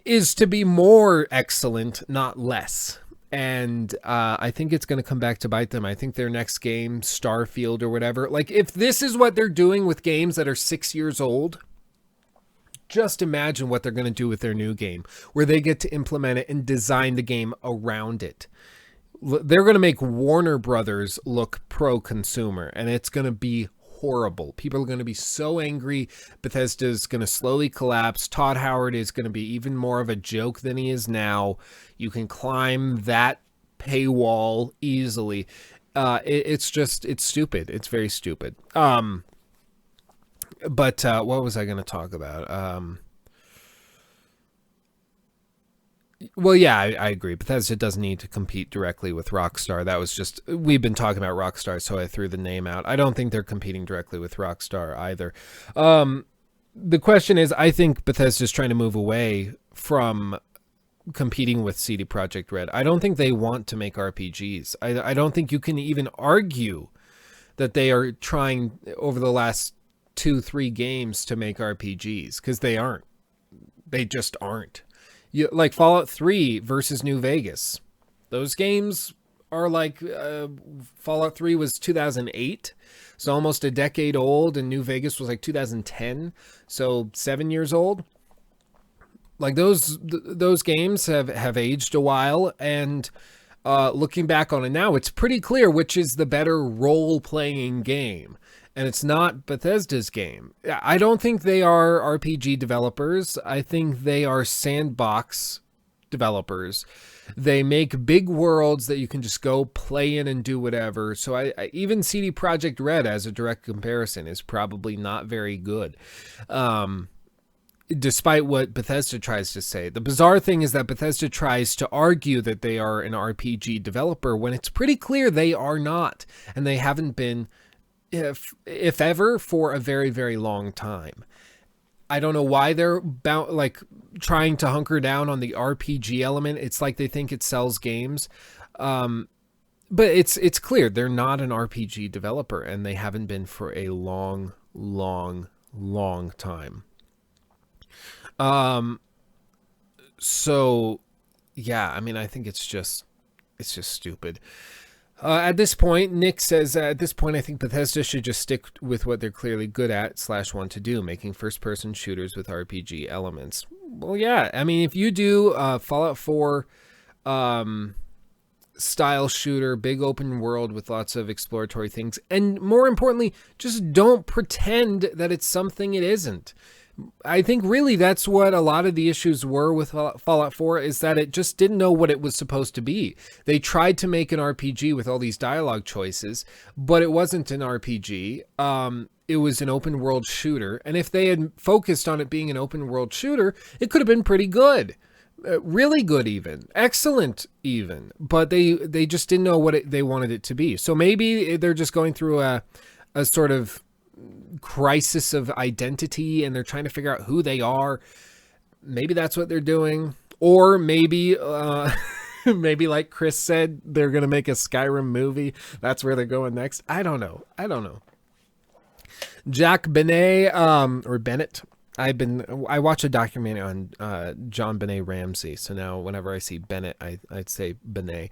is to be more excellent, not less. And I think it's going to come back to bite them. I think their next game, Starfield or whatever, like if this is what they're doing with games that are 6 years old, just imagine what they're going to do with their new game, where they get to implement it and design the game around it. They're going to make Warner Brothers look pro-consumer, and it's going to be horrible. People are going to be so angry. Bethesda's going to slowly collapse. Todd Howard is going to be even more of a joke than he is now. You can climb that paywall easily. It's stupid. It's very stupid. But what was I going to talk about? Well, yeah, I agree. Bethesda doesn't need to compete directly with Rockstar. That was just, we've been talking about Rockstar, so I threw the name out. I don't think they're competing directly with Rockstar either. The question is, I think Bethesda's trying to move away from competing with CD Projekt Red. I don't think they want to make RPGs. I don't think you can even argue that they are trying over the last 2-3 games to make RPGs, because they aren't. They just aren't. Like Fallout 3 versus New Vegas. Those games are like, Fallout 3 was 2008, so almost a decade old, and New Vegas was like 2010, so 7 years old. Like those games have aged a while, and looking back on it now, it's pretty clear which is the better role-playing game. And it's not Bethesda's game. I don't think they are RPG developers. I think they are sandbox developers. They make big worlds that you can just go play in and do whatever. So I even CD Projekt Red, as a direct comparison, is probably not very good. Despite what Bethesda tries to say. The bizarre thing is that Bethesda tries to argue that they are an RPG developer when it's pretty clear they are not. And they haven't been, if ever, for a very, very long time. I don't know why they're trying to hunker down on the RPG element. It's like they think it sells games. But it's clear they're not an RPG developer, and they haven't been for a long, long, long time. So yeah, I mean, I think it's just stupid. At this point, Nick says, I think Bethesda should just stick with what they're clearly good at / want to do, making first-person shooters with RPG elements. Well, yeah, I mean, if you do Fallout 4 style shooter, big open world with lots of exploratory things, and more importantly, just don't pretend that it's something it isn't. I think really that's what a lot of the issues were with Fallout 4, is that it just didn't know what it was supposed to be. They tried to make an RPG with all these dialogue choices, but it wasn't an RPG. It was an open world shooter. And if they had focused on it being an open world shooter, it could have been pretty good. Really good even. Excellent even. But they just didn't know what they wanted it to be. So maybe they're just going through a sort of crisis of identity, and they're trying to figure out who they are. Maybe that's what they're doing. Or maybe maybe like Chris said, they're gonna make a Skyrim movie. That's where they're going next. I don't know. Jack Benet, or Bennett. I watch a documentary on John Benet Ramsey, so now whenever I see Bennett, I'd say Benet.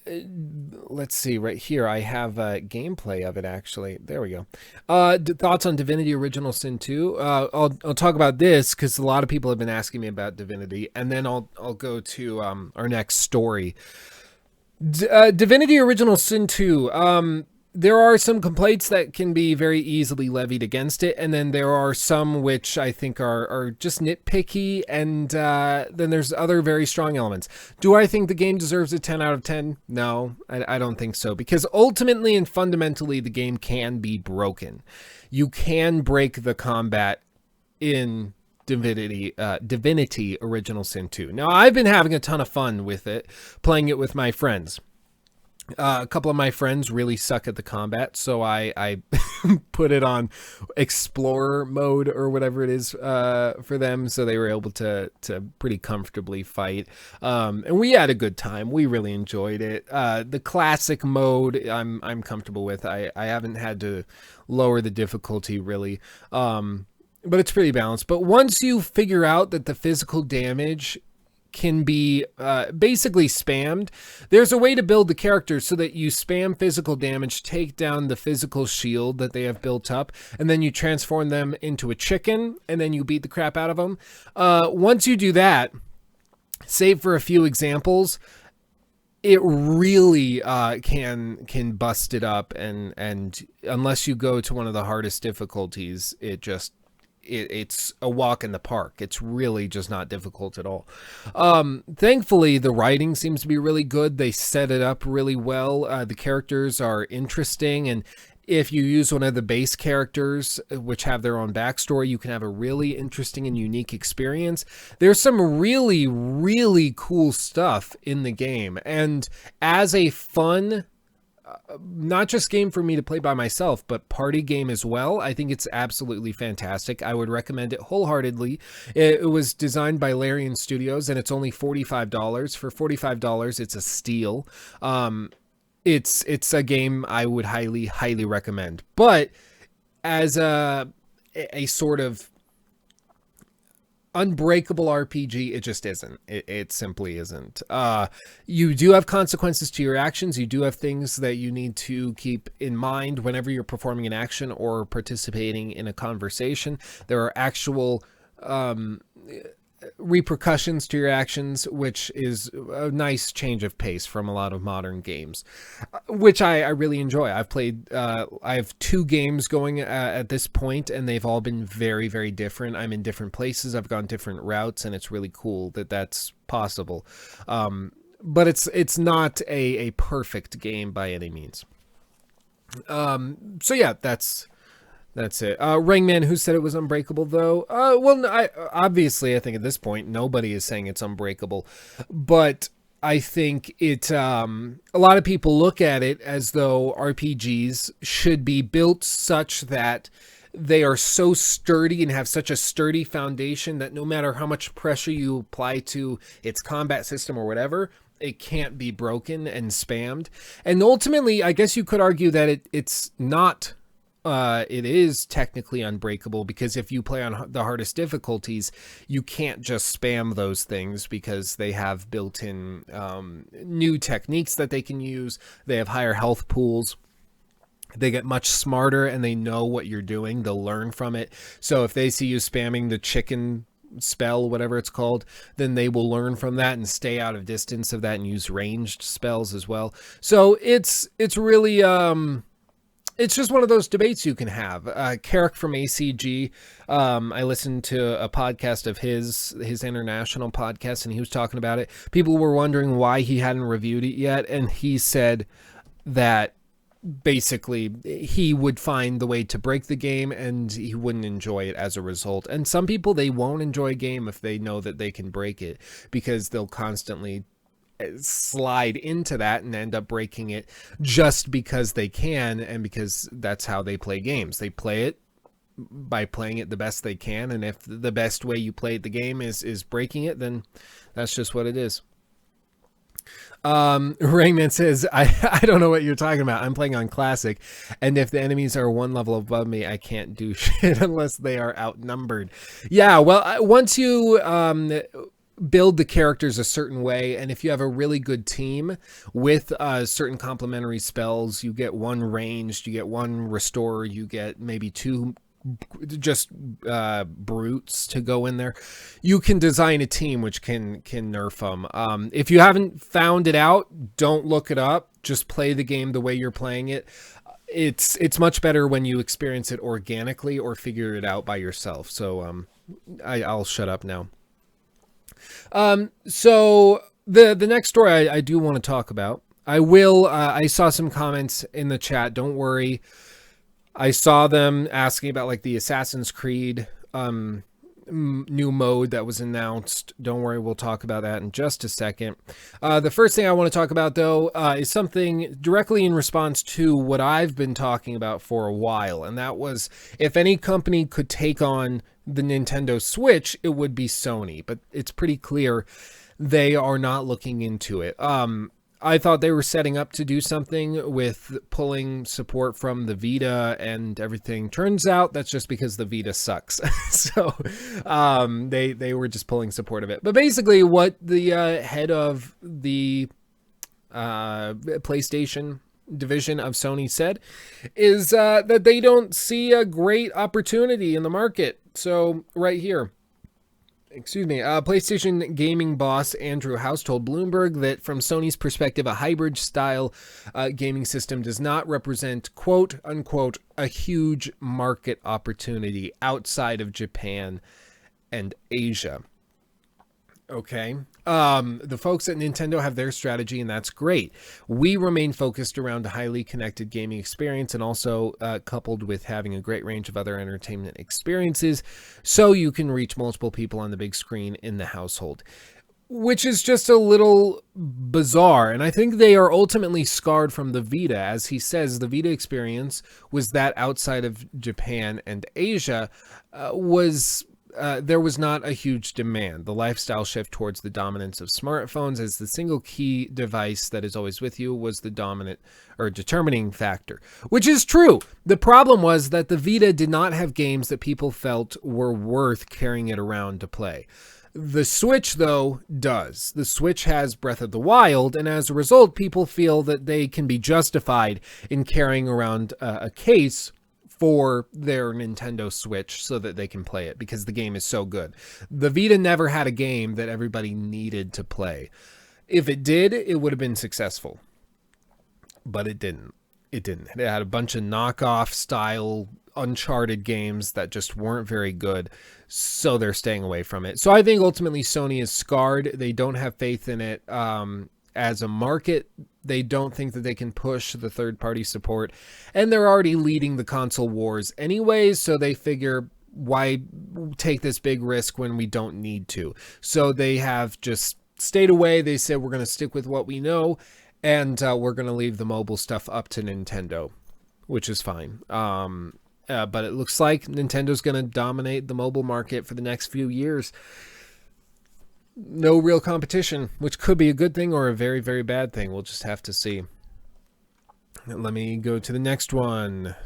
let's see, right here I have gameplay of it actually. There we go. Thoughts on Divinity Original Sin 2? I'll talk about this because a lot of people have been asking me about Divinity, and then I'll go to our next story. Divinity Original Sin 2. There are some complaints that can be very easily levied against it, and then there are some which I think are just nitpicky, and then there's other very strong elements. Do I think the game deserves a 10 out of 10? No, I don't think so, because ultimately and fundamentally the game can be broken. You can break the combat in Divinity Original Sin 2. Now, I've been having a ton of fun with it, playing it with my friends. A couple of my friends really suck at the combat, so I put it on explorer mode or whatever it is for them, so they were able to pretty comfortably fight. And we had a good time. We really enjoyed it. The classic mode I'm comfortable with. I haven't had to lower the difficulty really. But it's pretty balanced. But once you figure out that the physical damage can be basically spammed, there's a way to build the characters so that you spam physical damage, take down the physical shield that they have built up, and then you transform them into a chicken, and then you beat the crap out of them. Once you do that, save for a few examples, it really can bust it up, and unless you go to one of the hardest difficulties, it's a walk in the park. It's really just not difficult at all. Thankfully, the writing seems to be really good. They set it up really well. The characters are interesting, and if you use one of the base characters, which have their own backstory, you can have a really interesting and unique experience. There's some really, really cool stuff in the game, and as a fun not just game for me to play by myself, but party game as well, I think it's absolutely fantastic. I would recommend it wholeheartedly. It was designed by Larian Studios, and it's only $45. For $45, it's a steal. It's a game I would highly recommend. But as a sort of unbreakable RPG, it just isn't. It simply isn't. You do have consequences to your actions. You do have things that you need to keep in mind whenever you're performing an action or participating in a conversation. There are actual repercussions to your actions, which is a nice change of pace from a lot of modern games, which I really enjoy. I've played, I have 2 games going at this point, and they've all been very, very different. I'm in different places. I've gone different routes, and it's really cool that that's possible. But it's not a perfect game by any means. So yeah, that's it. Rangman, who said it was unbreakable, though? Well, obviously, I think at this point, nobody is saying it's unbreakable. But I think it, a lot of people look at it as though RPGs should be built such that they are so sturdy and have such a sturdy foundation that no matter how much pressure you apply to its combat system or whatever, it can't be broken and spammed. And ultimately, I guess you could argue that it's not... it is technically unbreakable, because if you play on the hardest difficulties, you can't just spam those things, because they have built-in new techniques that they can use. They have higher health pools. They get much smarter, and they know what you're doing. They'll learn from it. So if they see you spamming the chicken spell, whatever it's called, then they will learn from that and stay out of distance of that and use ranged spells as well. So it's really... it's just one of those debates you can have. Carrick from ACG, I listened to a podcast of his international podcast, and he was talking about it. People were wondering why he hadn't reviewed it yet, and he said that basically he would find the way to break the game, and he wouldn't enjoy it as a result. And some people, they won't enjoy a game if they know that they can break it, because they'll constantly slide into that and end up breaking it just because they can, and because that's how they play games. They play it by playing it the best they can, and if the best way you play the game is breaking it, then that's just what it is. Rayman says, I don't know what you're talking about. I'm playing on classic, and if the enemies are one level above me, I can't do shit unless they are outnumbered. Yeah, well, once you build the characters a certain way, and if you have a really good team with certain complementary spells, you get one ranged, you get one restorer, you get maybe two just brutes to go in there. You can design a team which can nerf them. If you haven't found it out, don't look it up. Just play the game the way you're playing it. It's much better when you experience it organically or figure it out by yourself. So I'll shut up now. So the next story I do want to talk about. I saw some comments in the chat. Don't worry. I saw them asking about like the Assassin's Creed new mode that was announced. Don't worry, we'll talk about that in just a second. The first thing I want to talk about, though, is something directly in response to what I've been talking about for a while, and that was if any company could take on the Nintendo Switch, it would be Sony, but it's pretty clear they are not looking into it. I thought they were setting up to do something with pulling support from the Vita and everything. Turns out that's just because the Vita sucks. So they were just pulling support of it. But basically what the head of the PlayStation division of Sony said is that they don't see a great opportunity in the market. So right here. PlayStation gaming boss Andrew House told Bloomberg that from Sony's perspective, a hybrid style gaming system does not represent, quote unquote, a huge market opportunity outside of Japan and Asia. Okay. The folks at Nintendo have their strategy, and that's great. We remain focused around a highly connected gaming experience and also coupled with having a great range of other entertainment experiences so you can reach multiple people on the big screen in the household, which is just a little bizarre. And I think they are ultimately scarred from the Vita. As he says, the Vita experience was that outside of Japan and Asia there was not a huge demand. The lifestyle shift towards the dominance of smartphones as the single key device that is always with you was the dominant or determining factor, which is true. The problem was that the Vita did not have games that people felt were worth carrying it around to play. The Switch, though, does. The Switch has Breath of the Wild, and as a result, people feel that they can be justified in carrying around a case for their Nintendo Switch so that they can play it because the game is so good. The Vita never had a game that everybody needed to play. If it did, it would have been successful. But it didn't. It had a bunch of knockoff style Uncharted games that just weren't very good, so they're staying away from it. So I think ultimately Sony is scarred. They don't have faith in it as a market. They don't think that they can push the third-party support, and they're already leading the console wars anyways, so they figure, why take this big risk when we don't need to? So they have just stayed away. They said, we're going to stick with what we know, and we're going to leave the mobile stuff up to Nintendo, which is fine. But it looks like Nintendo's going to dominate the mobile market for the next few years. No real competition, which could be a good thing or a very, very bad thing. We'll just have to see. Let me go to the next one.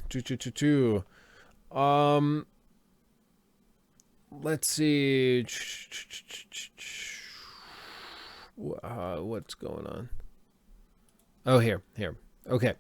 Let's see. What's going on? Oh, here. Okay.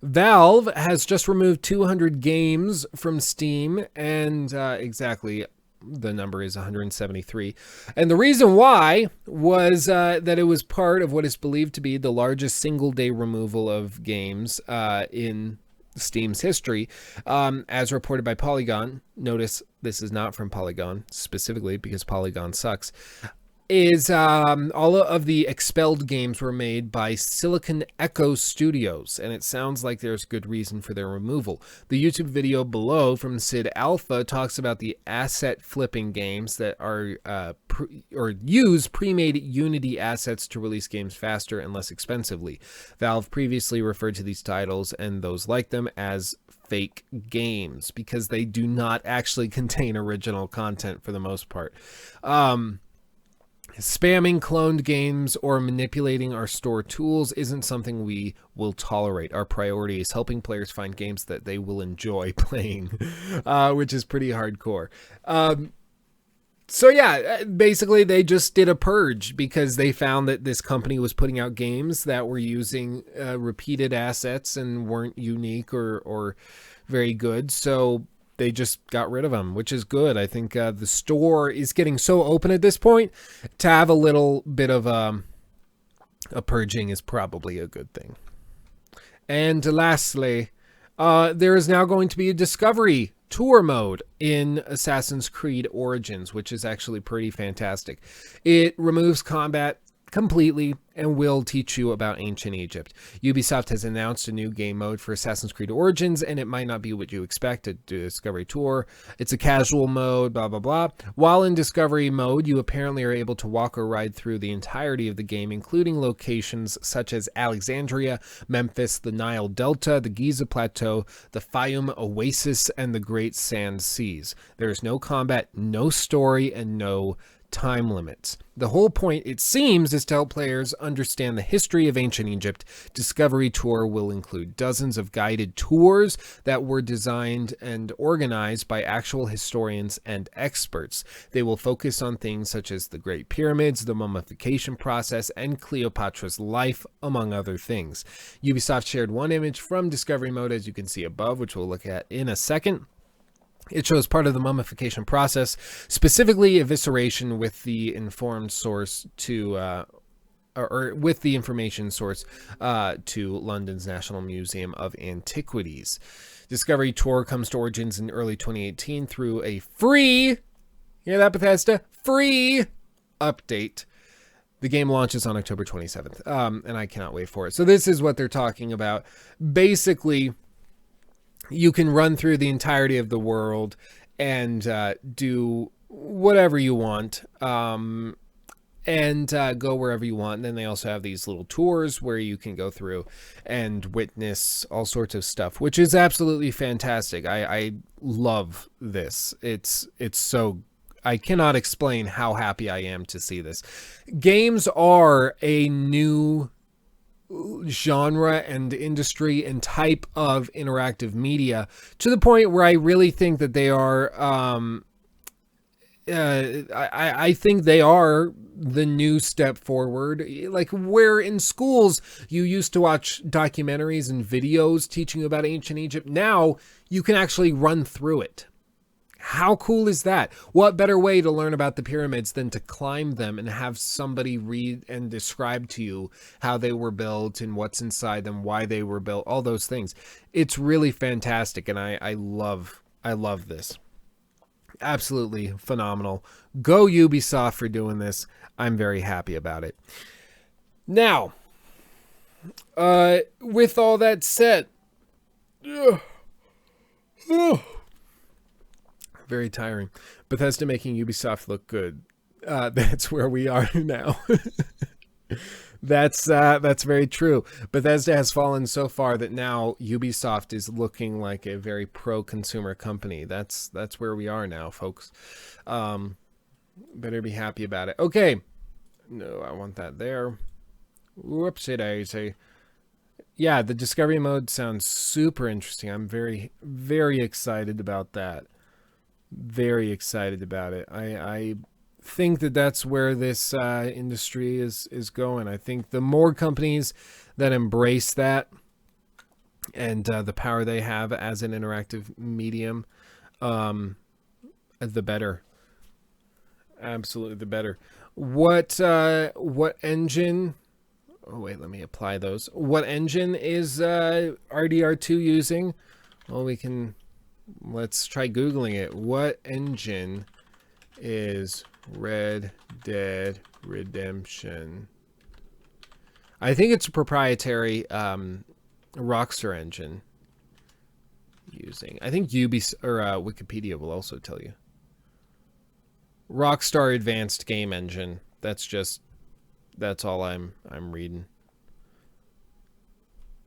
Valve has just removed 200 games from Steam, and exactly the number is 173. And the reason why was that it was part of what is believed to be the largest single-day removal of games in Steam's history, as reported by Polygon. Notice this is not from Polygon, specifically because Polygon sucks. Is all of the expelled games were made by Silicon Echo Studios, and it sounds like there's good reason for their removal. The YouTube video below from Sid Alpha talks about the asset flipping games that are use pre-made Unity assets to release games faster and less expensively. Valve previously referred to these titles and those like them as fake games because they do not actually contain original content for the most part. Spamming cloned games or manipulating our store tools isn't something we will tolerate. Our priority is helping players find games that they will enjoy playing, which is pretty hardcore. So yeah, basically they just did a purge because they found that this company was putting out games that were using repeated assets and weren't unique or very good. So they just got rid of them, which is good. I think the store is getting so open at this point to have a little bit of a purging is probably a good thing. And lastly, there is now going to be a discovery tour mode in Assassin's Creed Origins, which is actually pretty fantastic. It removes combat completely and will teach you about ancient Egypt. Ubisoft has announced a new game mode for Assassin's Creed Origins, and it might not be what you expect at Discovery Tour. It's a casual mode, blah, blah, blah. While in Discovery mode, you apparently are able to walk or ride through the entirety of the game, including locations such as Alexandria, Memphis, the Nile Delta, the Giza Plateau, the Fayum Oasis, and the Great Sand Seas. There is no combat, no story, and no time limits. The whole point, it seems, is to help players understand the history of ancient Egypt. Discovery Tour will include dozens of guided tours that were designed and organized by actual historians and experts. They will focus on things such as the Great Pyramids, the mummification process, and Cleopatra's life, among other things. Ubisoft shared one image from Discovery Mode, as you can see above, which we'll look at in a second. It shows part of the mummification process, specifically evisceration with the informed source to, or with the information source to London's National Museum of Antiquities. Discovery Tour comes to Origins in early 2018 through a free, hear that, Bethesda? Free update. The game launches on October 27th, and I cannot wait for it. So this is what they're talking about. Basically, you can run through the entirety of the world and do whatever you want and go wherever you want. And then they also have these little tours where you can go through and witness all sorts of stuff, which is absolutely fantastic. I love this. It's so, I cannot explain how happy I am to see this. Games are a new genre and industry and type of interactive media to the point where I really think that they are I think they are the new step forward. Like where in schools you used to watch documentaries and videos teaching you about ancient Egypt, now you can actually run through it. How cool is that? What better way to learn about the pyramids than to climb them and have somebody read and describe to you how they were built and what's inside them, why they were built, all those things. It's really fantastic, and I love this. Absolutely phenomenal. Go Ubisoft for doing this. I'm very happy about it. Now, with all that said, very tiring. Bethesda making Ubisoft look good. That's where we are now. That's very true. Bethesda has fallen so far that now Ubisoft is looking like a very pro-consumer company. That's where we are now, folks. Better be happy about it. Okay. No, I want that there. Whoopsie daisy. Yeah, the Discovery mode sounds super interesting. I'm very, very excited about that. Very excited about it. I think that that's where this industry is going. I think the more companies that embrace that and the power they have as an interactive medium, the better. Absolutely the better. What engine? Oh wait, let me apply those. What engine is RDR2 using? Well, let's try Googling it. What engine is Red Dead Redemption? I think it's a proprietary Rockstar engine using. I think Wikipedia will also tell you. Rockstar Advanced Game Engine. That's all I'm reading.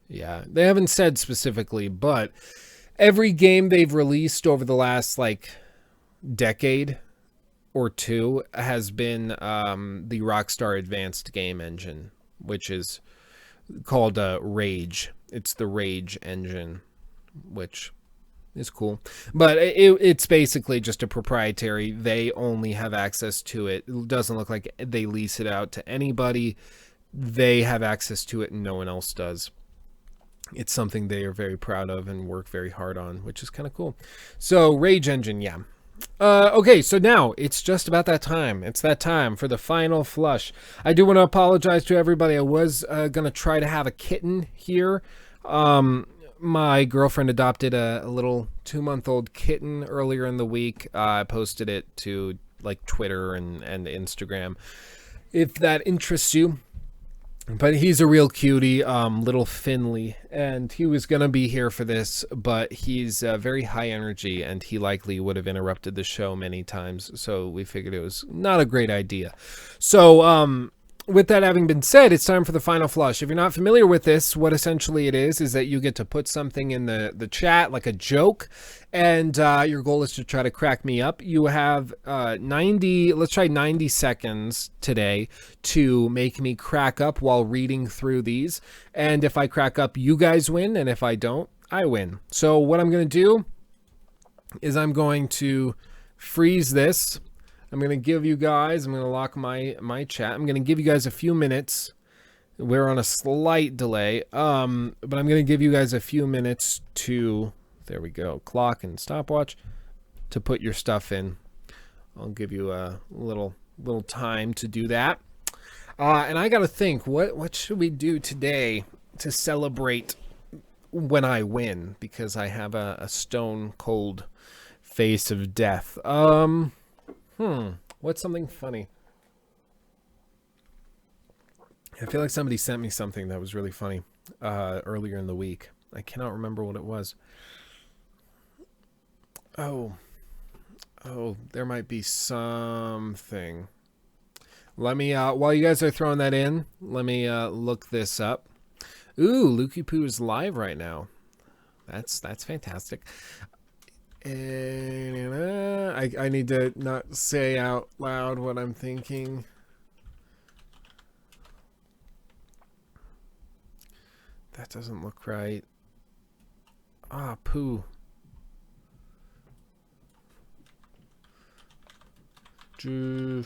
Yeah, they haven't said specifically, but every game they've released over the last decade or two has been the Rockstar Advanced Game Engine, which is called Rage. It's the Rage engine, which is cool. But it's basically just a proprietary. They only have access to it. It doesn't look like they lease it out to anybody. They have access to it and no one else does. It's something they are very proud of and work very hard on, which is kind of cool. So Rage Engine, yeah. Okay, so now it's just about that time. It's that time for the final flush. I do want to apologize to everybody. I was going to try to have a kitten here. My girlfriend adopted a little 2-month-old kitten earlier in the week. I posted it to like Twitter and Instagram, if that interests you. But he's a real cutie, little Finley, and he was going to be here for this, but he's very high energy, and he likely would have interrupted the show many times, so we figured it was not a great idea. So, with that having been said, it's time for the final flush. If you're not familiar with this, what essentially it is that you get to put something in the chat, like a joke, and your goal is to try to crack me up. You have 90 seconds today to make me crack up while reading through these. And if I crack up, you guys win, and if I don't, I win. So what I'm going to do is I'm going to freeze this. I'm going to give you guys, I'm going to lock my chat. I'm going to give you guys a few minutes. We're on a slight delay, but I'm going to give you guys a few minutes to, there we go, clock and stopwatch, to put your stuff in. I'll give you a little time to do that. And I got to think, what should we do today to celebrate when I win? Because I have a stone cold face of death. What's something funny? I feel like somebody sent me something that was really funny earlier in the week. I cannot remember what it was. Oh, there might be something. Let me, while you guys are throwing that in, let me look this up. Ooh, Lukey Poo is live right now. That's fantastic. And I need to not say out loud what I'm thinking. That doesn't look right. Ah, poo. Is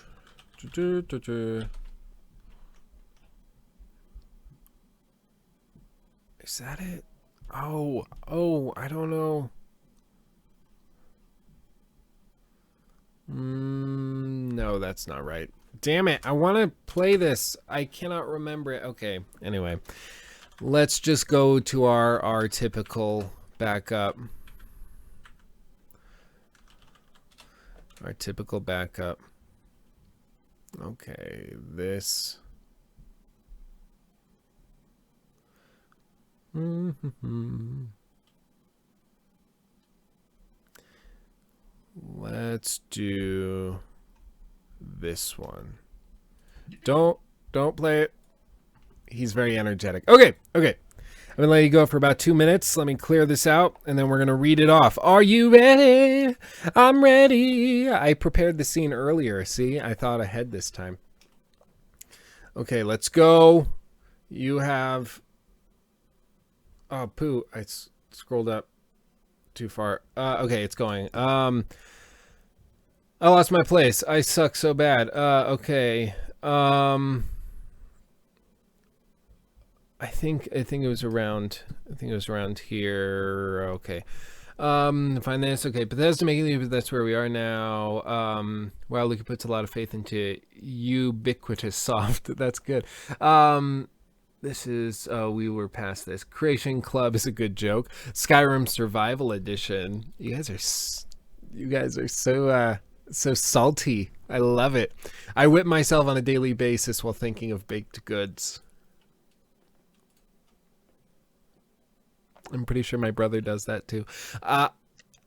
that it? Oh, I don't know. No, that's not right. Damn it. I want to play this. I cannot remember it. Okay. Anyway, let's just go to our typical backup. Our typical backup. Okay. This. Let's do this one. Don't play it. He's very energetic. Okay. I'm gonna let you go for about 2 minutes. Let me clear this out, and then we're gonna read it off. Are you ready? I'm ready. I prepared the scene earlier. See, I thought ahead this time. Okay, let's go. You have. Oh, poo! I scrolled up too far. Okay, it's going. I lost my place. I suck so bad. Okay. I think it was around. I think it was around here. Okay. Find this. Okay, Bethesda making leave. That's where we are now. Wow, Luca puts a lot of faith into ubiquitous soft. That's good. This is, we were past this. Creation Club is a good joke. Skyrim Survival Edition. You guys are so salty. I love it. I whip myself on a daily basis while thinking of baked goods. I'm pretty sure my brother does that too.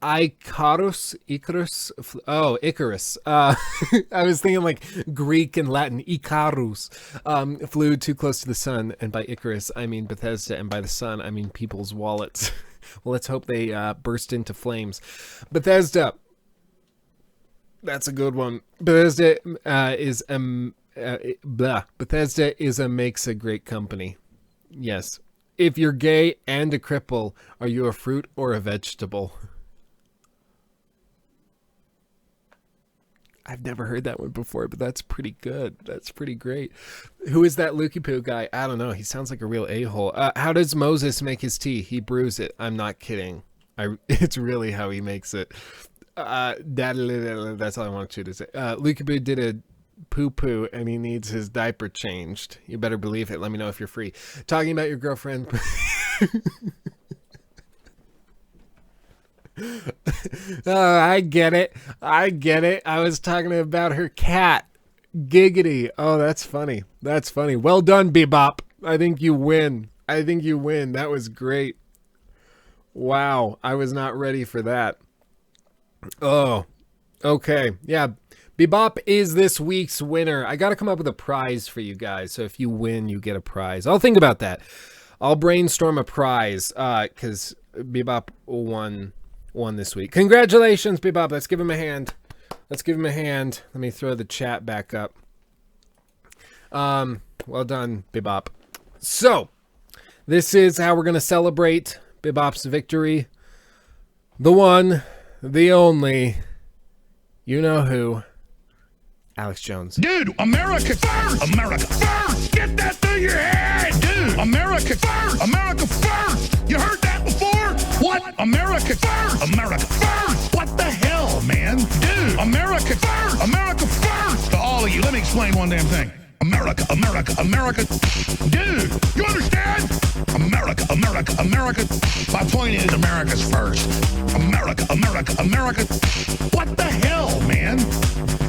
Icarus. I was thinking like Greek and Latin. Icarus flew too close to the sun, and by Icarus I mean Bethesda, and by the sun I mean people's wallets. Well, let's hope they burst into flames. Bethesda. That's a good one. Bethesda makes a great company. Yes. If you're gay and a cripple, are you a fruit or a vegetable? I've never heard that one before, but that's pretty good. That's pretty great. Who is that Lukey Poo guy? I don't know. He sounds like a real a-hole. How does Moses make his tea? He brews it. I'm not kidding. It's really how he makes it. That's all I want you to say. Lukey Poo did a poo-poo and he needs his diaper changed. You better believe it. Let me know if you're free. Talking about your girlfriend. Oh, I get it. I was talking about her cat. Giggity. Oh, that's funny. Well done, Bebop. I think you win. That was great. Wow. I was not ready for that. Oh, okay. Yeah. Bebop is this week's winner. I got to come up with a prize for you guys. So if you win, you get a prize. I'll think about that. I'll brainstorm a prize because Bebop won this week. Congratulations, Bebop. Let's give him a hand. Let me throw the chat back up. Well done, Bebop. So, this is how we're going to celebrate Bebop's victory. The one, the only, you know who, Alex Jones. Dude, America first! America first! Get that through your head! Dude, America first! America first! You heard that before? What? America first! America first! What the hell, man? Dude, America first! America first! To all of you, let me explain one damn thing. America, America, America. Dude, you understand? America, America, America. My point is America's first. America, America, America. What the hell, man?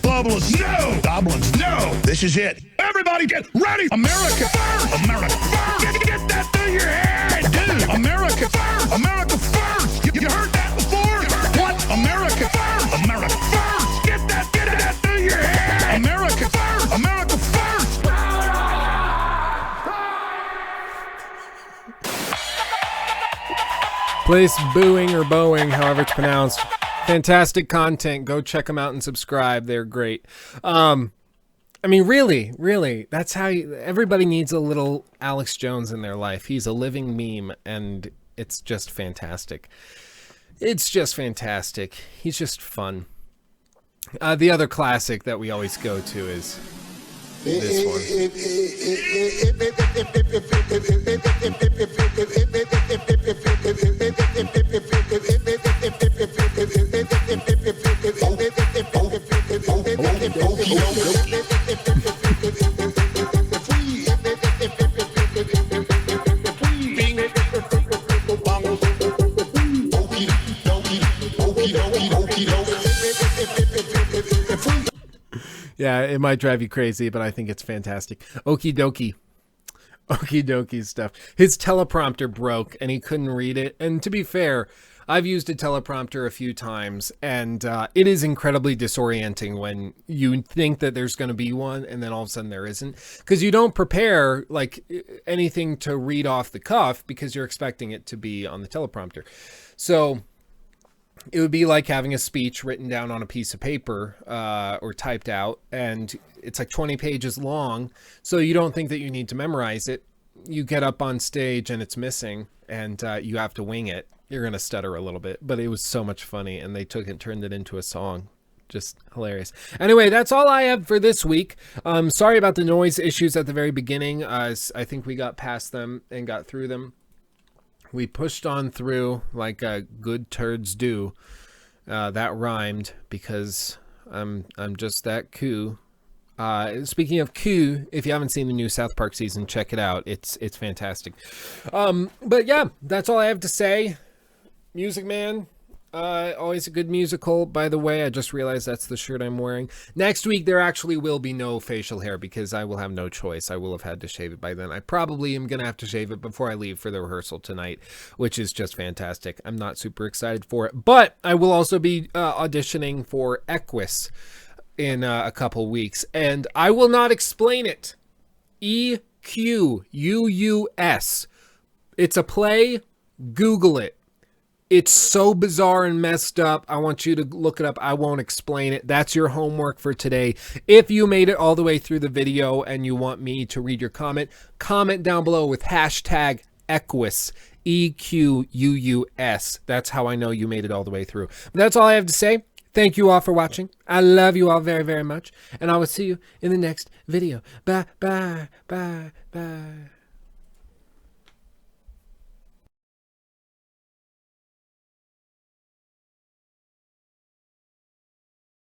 Globalists, no! Goblins, no! This is it. Everybody get ready! America first! America first! Get that through your head! Dude, America first! America first! You heard that before? What? America first! America first! Get that through your head! America first! America first! Place booing or bowing, however it's pronounced. Fantastic content. Go check them out and subscribe. They're great. I mean, really, that's how everybody needs a little Alex Jones in their life. He's a living meme, and it's just fantastic. He's just fun. The other classic that we always go to is this one. Yeah, it might drive you crazy, but I think it's fantastic. Okie dokie stuff. His teleprompter broke and he couldn't read it. And to be fair, I've used a teleprompter a few times, and it is incredibly disorienting when you think that there's going to be one and then all of a sudden there isn't, because you don't prepare like anything to read off the cuff because you're expecting it to be on the teleprompter. So it would be like having a speech written down on a piece of paper or typed out, and it's like 20 pages long. So you don't think that you need to memorize it. You get up on stage and it's missing, and you have to wing it. You're going to stutter a little bit, but it was so much funny, and they took it and turned it into a song. Just hilarious. Anyway, that's all I have for this week. Sorry about the noise issues at the very beginning. I think we got past them and got through them. We pushed on through like good turds do. That rhymed because I'm just that cool. Speaking of cool, if you haven't seen the new South Park season, check it out. It's fantastic. But yeah, that's all I have to say. Music Man, always a good musical. By the way, I just realized that's the shirt I'm wearing. Next week, there actually will be no facial hair because I will have no choice. I will have had to shave it by then. I probably am going to have to shave it before I leave for the rehearsal tonight, which is just fantastic. I'm not super excited for it, but I will also be auditioning for Equus in a couple weeks, and I will not explain it. EQUUS. It's a play. Google it. It's so bizarre and messed up. I want you to look it up. I won't explain it. That's your homework for today. If you made it all the way through the video and you want me to read your comment, comment down below with hashtag Equus, EQUUS. That's how I know you made it all the way through. But that's all I have to say. Thank you all for watching. I love you all very, very much. And I will see you in the next video. Bye, bye, bye, bye.